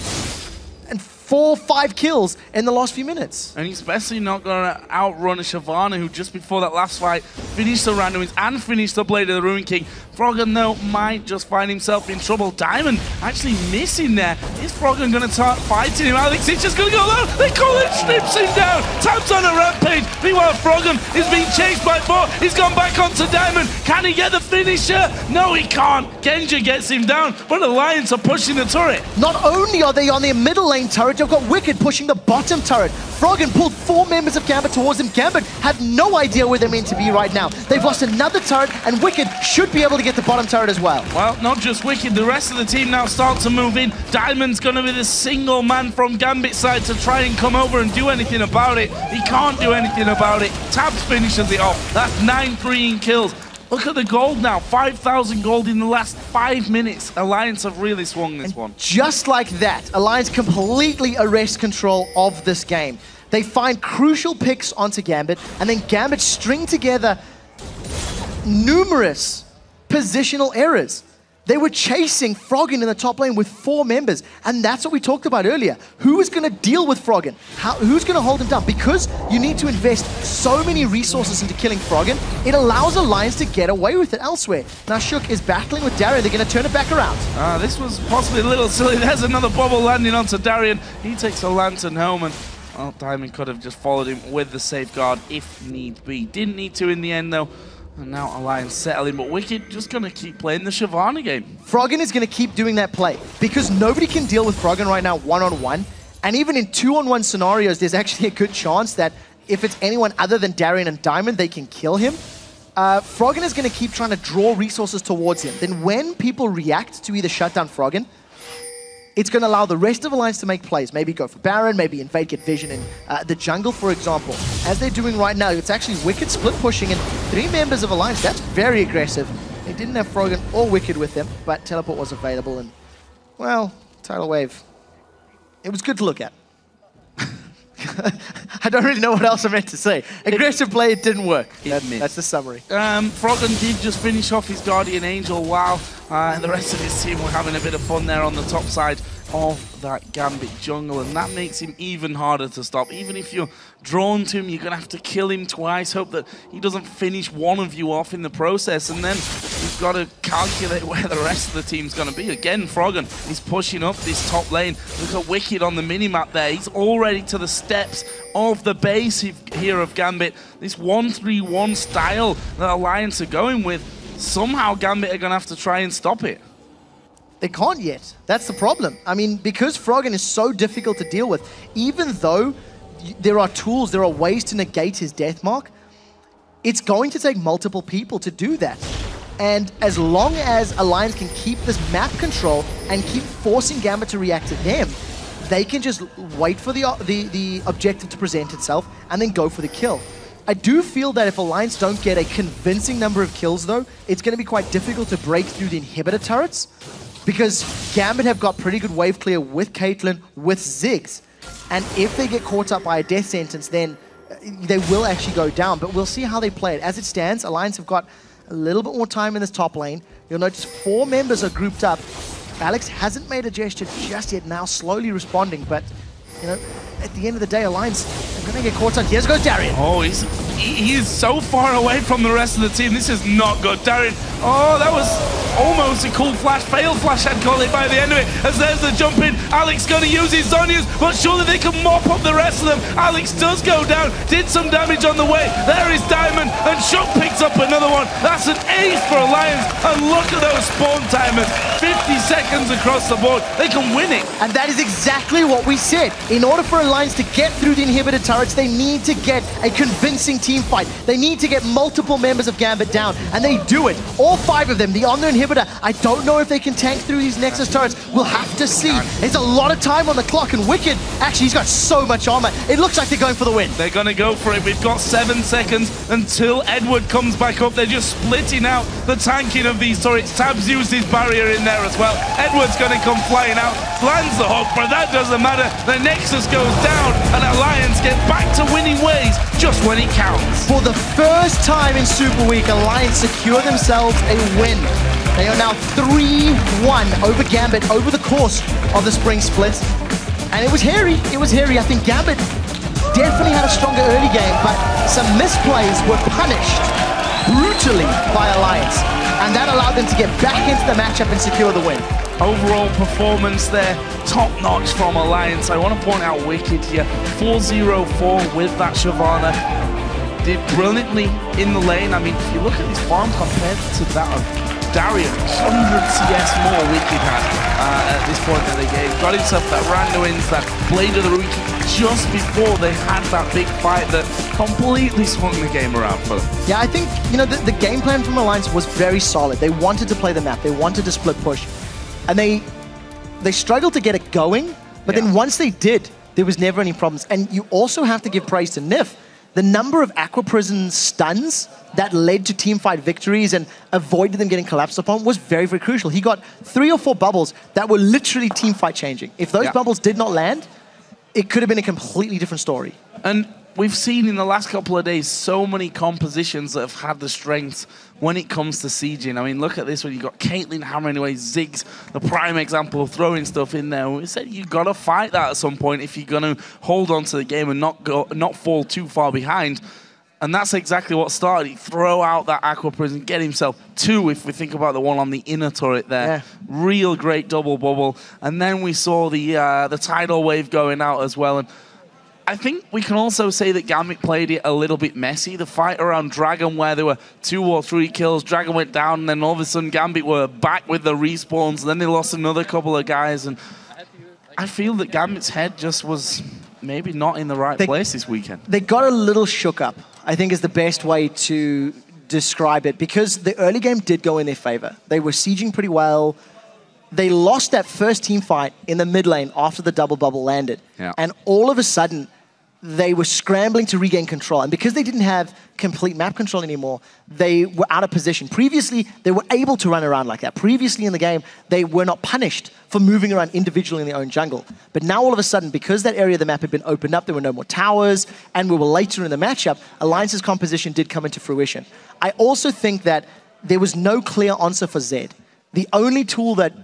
and 4-5 kills in the last few minutes. And he's especially not going to outrun a Shyvana, who just before that last fight finished the randomies and finished the Blade of the Ruin King. Froggen, though, might just find himself in trouble. Diamond actually missing there. Is Froggen going to start fighting him? Aleksei just going to go low. They call it, strips him down. Tabzz on a rampage. Meanwhile, Froggen is being chased by 4. He's gone back onto Diamond. Can he get the finisher? No, he can't. Genja gets him down, but Alliance are pushing the turret. Not only are they on their middle lane turret, you've got Wicked pushing the bottom turret. Froggen pulled 4 members of Gambit towards him. Gambit have no idea where they're meant to be right now. They've lost another turret, and Wicked should be able to get the bottom turret as well. Well, not just Wicked, the rest of the team now start to move in. Diamond's going to be the single man from Gambit's side to try and come over and do anything about it. He can't do anything about it. Tabzz finishes it off. That's 9-3 in kills. Look at the gold now, 5,000 gold in the last 5 minutes. Alliance have really swung this one. Just like that, Alliance completely arrest control of this game. They find crucial picks onto Gambit, and then Gambit string together numerous positional errors. They were chasing Froggen in the top lane with 4 members, and that's what we talked about earlier. Who is going to deal with Froggen? Who's going to hold him down? Because you need to invest so many resources into killing Froggen, it allows Alliance to get away with it elsewhere. Now Shook is battling with Darien. They're going to turn it back around. This was possibly a little silly. There's another bubble landing onto Darien. He takes a lantern home, and well, Diamond could have just followed him with the safeguard if need be. Didn't need to in the end, though. And now Alliance settling, but Wickd just going to keep playing the Shyvana game. Froggen is going to keep doing that play because nobody can deal with Froggen right now one-on-one. And even in 2-on-1 scenarios, there's actually a good chance that if it's anyone other than Darien and Diamond, they can kill him. Froggen is going to keep trying to draw resources towards him. Then when people react to either shut down Froggen, it's going to allow the rest of Alliance to make plays. Maybe go for Baron, maybe invade, get vision in the jungle, for example. As they're doing right now, it's actually Wickd split pushing and 3 members of Alliance. That's very aggressive. They didn't have Froggen or Wickd with them, but teleport was available and, well, tidal wave. It was good to look at. I don't really know what else I meant to say. Aggressive play, it didn't work. That's the summary. Froggen did just finish off his Guardian Angel while the rest of his team were having a bit of fun there on the top side of that Gambit jungle, and that makes him even harder to stop. Even if you're drawn to him, you're going to have to kill him twice, hope that he doesn't finish one of you off in the process, and then you've got to calculate where the rest of the team's going to be. Again, Froggen is pushing up this top lane. Look at Wickd on the minimap there. He's already to the steps of the base here of Gambit. This 1-3-1 style that Alliance are going with, somehow Gambit are going to have to try and stop it. They can't yet. That's the problem. I mean, because Froggen is so difficult to deal with, even though there are tools, there are ways to negate his death mark, it's going to take multiple people to do that. And as long as Alliance can keep this map control and keep forcing Gambit to react to them, they can just wait for the objective to present itself and then go for the kill. I do feel that if Alliance don't get a convincing number of kills, though, it's going to be quite difficult to break through the inhibitor turrets, because Gambit have got pretty good wave clear with Caitlyn, with Ziggs. And if they get caught up by a death sentence, then they will actually go down. But we'll see how they play it. As it stands, Alliance have got a little bit more time in this top lane. You'll notice 4 members are grouped up. Alex hasn't made a gesture just yet, now slowly responding. But, you know, at the end of the day, Alliance are going to get caught up. Here goes Darien. Oh, he is so far away from the rest of the team. This is not good. Darien, oh, that was almost a cool flash. Failed flash, I'd call it, by the end of it. As there's the jump in. Alex going to use his Zonias, but surely they can mop up the rest of them. Alex does go down. Did some damage on the way. There is Diamond, and Shook picks up another one. That's an ace for Alliance. And look at those spawn timers. 50 seconds across the board. They can win it. And that is exactly what we said. In order for Alliance to get through the inhibitor turrets, they need to get a convincing team fight. They need to get multiple members of Gambit down, and they do it. All 5 of them, the on their inhibitor. I don't know if they can tank through these Nexus turrets. We'll have to see. There's a lot of time on the clock, and Wickd, actually, he's got so much armor. It looks like they're going for the win. They're going to go for it. We've got 7 seconds until Eduard comes back up. They're just splitting out the tanking of these turrets. Tabzz used his barrier in there as well. Eduard's going to come flying out, lands the hook, but that doesn't matter. The Nexus goes down, and Alliance get back to winning ways just when it counts. For the first time in Super Week, Alliance secure themselves a win. They are now 3-1 over Gambit over the course of the spring split. And it was hairy. It was hairy. I think Gambit definitely had a stronger early game, but some misplays were punished brutally by Alliance. And that allowed them to get back into the matchup and secure the win. Overall performance there, top-notch from Alliance. I want to point out Wickd here, 4-0-4 with that Shyvana. Did brilliantly in the lane. I mean, if you look at his farm compared to that of Darien, 100 CS more Wickd had at this point in the game. Got himself that Randuin's, that Blade of the Week just before they had that big fight that completely swung the game around for them. Yeah, I think, you know, the game plan from Alliance was very solid. They wanted to play the map. They wanted to split push. And they struggled to get it going, but then once they did, there was never any problems. And you also have to give praise to Nyph. The number of Aqua Prison stuns that led to teamfight victories and avoided them getting collapsed upon was very, very crucial. He got 3 or 4 bubbles that were literally teamfight changing. If those bubbles did not land, it could have been a completely different story. And we've seen in the last couple of days so many compositions that have had the strengths when it comes to sieging. I mean, look at this when you got Caitlyn hammering away, Ziggs, the prime example of throwing stuff in there. We said you got to fight that at some point if you're going to hold on to the game and not fall too far behind. And that's exactly what started. He throw out that Aqua Prison, get himself 2, if we think about the one on the inner turret there. Yeah. Real great double bubble. And then we saw the tidal wave going out as well. And I think we can also say that Gambit played it a little bit messy. The fight around Dragon where there were 2 or 3 kills, Dragon went down, and then all of a sudden Gambit were back with the respawns, and then they lost another couple of guys. And I feel that Gambit's head just was maybe not in the right place this weekend. They got a little shook up, I think is the best way to describe it, because the early game did go in their favor. They were sieging pretty well. They lost that first team fight in the mid lane after the double bubble landed. Yeah. And all of a sudden, they were scrambling to regain control. And because they didn't have complete map control anymore, they were out of position. Previously, they were able to run around like that. Previously in the game, they were not punished for moving around individually in their own jungle. But now all of a sudden, because that area of the map had been opened up, there were no more towers, and we were later in the matchup, Alliance's composition did come into fruition. I also think that there was no clear answer for Zed. The only tool that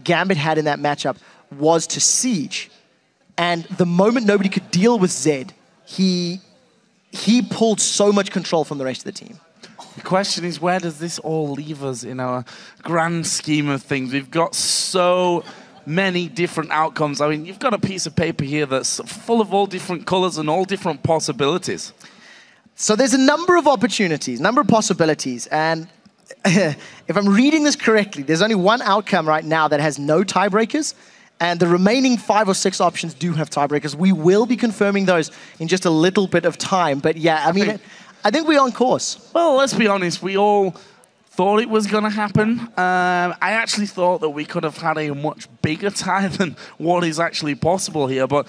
Gambit had in that matchup was to siege. And the moment nobody could deal with Zed, he pulled so much control from the rest of the team. The question is, where does this all leave us in our grand scheme of things? We've got so many different outcomes. I mean, you've got a piece of paper here that's full of all different colors and all different possibilities. So there's a number of opportunities, number of possibilities. And if I'm reading this correctly, there's only one outcome right now that has no tiebreakers. And the remaining 5 or 6 options do have tiebreakers. We will be confirming those in just a little bit of time. But yeah, I mean, I think we're on course. Well, let's be honest. We all thought it was going to happen. I actually thought that we could have had a much bigger tie than what is actually possible here. But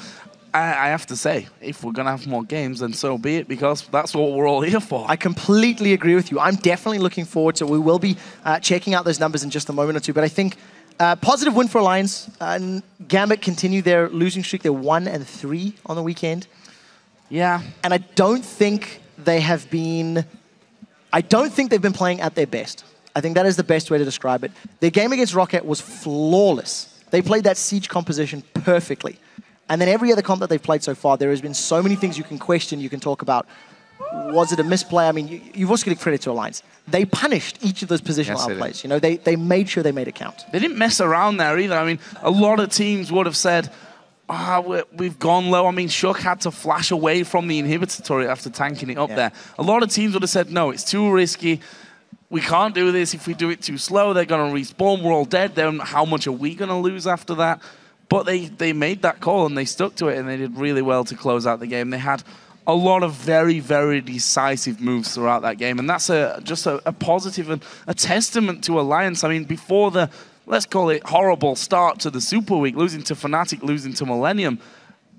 I have to say, if we're going to have more games, then so be it, because that's what we're all here for. I completely agree with you. I'm definitely looking forward to it. We will be checking out those numbers in just a moment or two. But I think positive win for Alliance. Gambit continue their losing streak. They're 1-3 on the weekend. Yeah. And I don't think they have been... I don't think they've been playing at their best. I think that is the best way to describe it. Their game against Rocket was flawless. They played that siege composition perfectly. And then every other comp that they've played so far, there has been so many things you can question, you can talk about. Was it a misplay? I mean, you've also got to credit to Alliance. They punished each of those positional outplays. You know, they made sure they made it count. They didn't mess around there either. I mean, a lot of teams would have said, we've gone low. I mean, Shook had to flash away from the inhibitor turret after tanking it up there. A lot of teams would have said, no, it's too risky. We can't do this. If we do it too slow, they're going to respawn. We're all dead. Then how much are we going to lose after that? But they made that call and they stuck to it, and they did really well to close out the game. They had a lot of very, very decisive moves throughout that game, and that's just a positive and a testament to Alliance. I mean, before the, let's call it, horrible start to the Super Week, losing to Fnatic, losing to Millennium,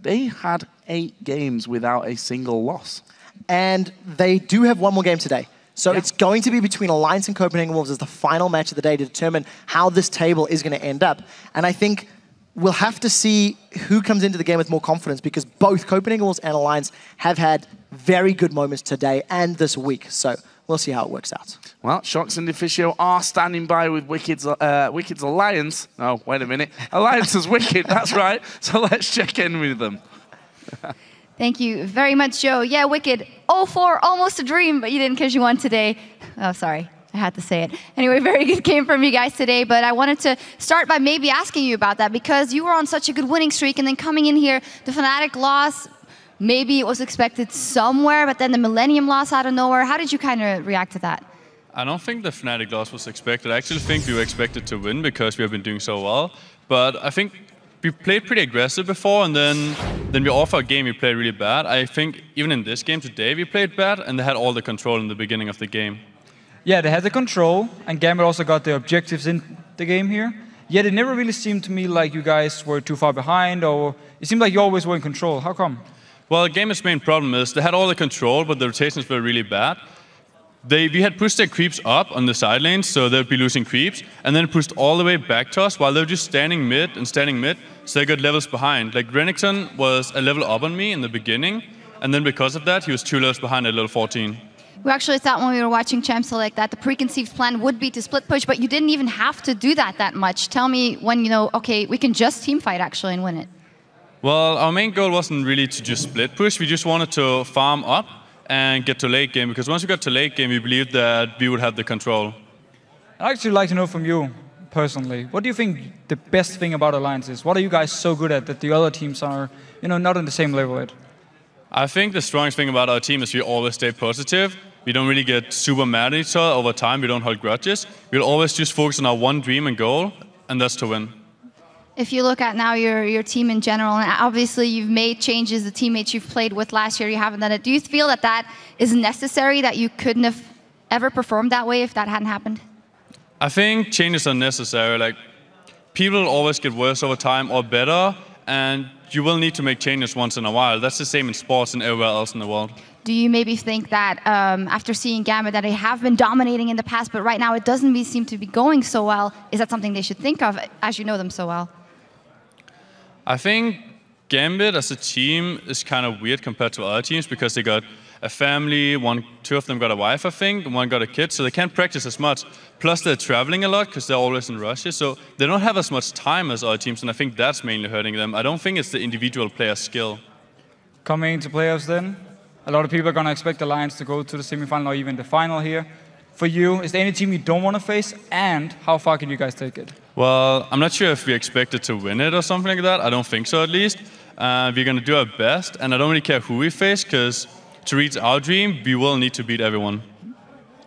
they had 8 games without a single loss. And they do have one more game today. So it's going to be between Alliance and Copenhagen Wolves as the final match of the day to determine how this table is going to end up. And I think we'll have to see who comes into the game with more confidence, because both Copenhagen Wolves and Alliance have had very good moments today and this week. So we'll see how it works out. Well, Shox and Deficio are standing by with Wicked's Alliance. Oh, wait a minute. Alliance is Wicked, that's right. So let's check in with them. Thank you very much, Joe. Yeah, Wicked, 0-4, almost a dream, but you didn't because you won today. Oh, sorry. I had to say it. Anyway, very good game from you guys today, but I wanted to start by maybe asking you about that, because you were on such a good winning streak, and then coming in here, the Fnatic loss, maybe it was expected somewhere, but then the Millennium loss out of nowhere. How did you kind of react to that? I don't think the Fnatic loss was expected. I actually think we were expected to win because we have been doing so well, but I think we played pretty aggressive before, and then we offer a game we played really bad. I think even in this game today we played bad, and they had all the control in the beginning of the game. Yeah, they had the control, and Gambit also got the objectives in the game here. Yet it never really seemed to me like you guys were too far behind, or it seemed like you always were in control. How come? Well, Gambit's main problem is they had all the control, but the rotations were really bad. We had pushed their creeps up on the side lanes, so they'd be losing creeps, and then pushed all the way back to us while they were just standing mid, so they got levels behind. Like, Renekton was a level up on me in the beginning, and then because of that, he was 2 levels behind at level 14. We actually thought when we were watching Champ Select that the preconceived plan would be to split push, but you didn't even have to do that much. Tell me when you know, okay, we can just team fight actually and win it. Well, our main goal wasn't really to just split push. We just wanted to farm up and get to late game, because once we got to late game, we believed that we would have the control. I'd actually like to know from you, personally, what do you think the best thing about Alliance is? What are you guys so good at that the other teams are, not on the same level at? I think the strongest thing about our team is we always stay positive. We don't really get super mad at each other over time. We don't hold grudges. We'll always just focus on our one dream and goal, and that's to win. If you look at now your team in general, and obviously you've made changes, the teammates you've played with last year, you haven't done it. Do you feel that is necessary, that you couldn't have ever performed that way if that hadn't happened? I think changes are necessary. Like, people always get worse over time or better, and you will need to make changes once in a while. That's the same in sports and everywhere else in the world. Do you maybe think that after seeing Gambit that they have been dominating in the past, but right now it doesn't seem to be going so well? Is that something they should think of as you know them so well? I think Gambit as a team is kind of weird compared to other teams because they got a family, two of them got a wife, I think, and one got a kid, so they can't practice as much. Plus they're traveling a lot because they're always in Russia, so they don't have as much time as other teams, and I think that's mainly hurting them. I don't think it's the individual player's skill. Coming into playoffs then, a lot of people are going to expect Alliance to go to the semifinal or even the final here. For you, is there any team you don't want to face, and how far can you guys take it? Well, I'm not sure if we expected to win it or something like that. I don't think so, at least. We're going to do our best, and I don't really care who we face, because to reach our dream, we will need to beat everyone.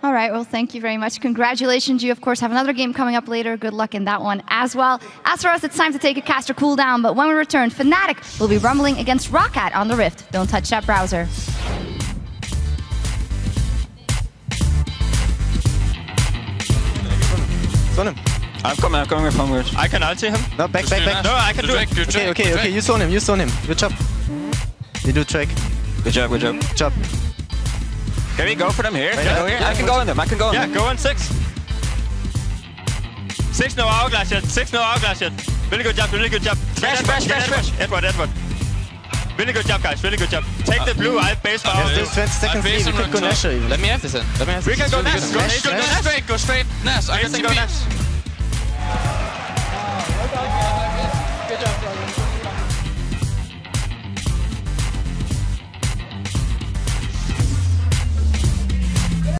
All right, well, thank you very much. Congratulations. You, of course, have another game coming up later. Good luck in that one as well. As for us, it's time to take a caster cool down, but when we return, Fnatic will be rumbling against Roccat on the Rift. Don't touch that browser. Zone him. I'm coming with Henrik. I can ulti him. No, back. No, I can do it. Okay, you zone him. Good job. You do track. Good job. Can we go for them here? I can go in them. Yeah, go on 6. 6 no hourglass yet. Really good job. Bash. Eduard. Really good job, guys. Really good job. Take the blue. I'll base power. There's 20 seconds leave. We could go Nash even. Let me have this in. We can go Nash. Go straight. Nash. I can go Nash. Good job, brother.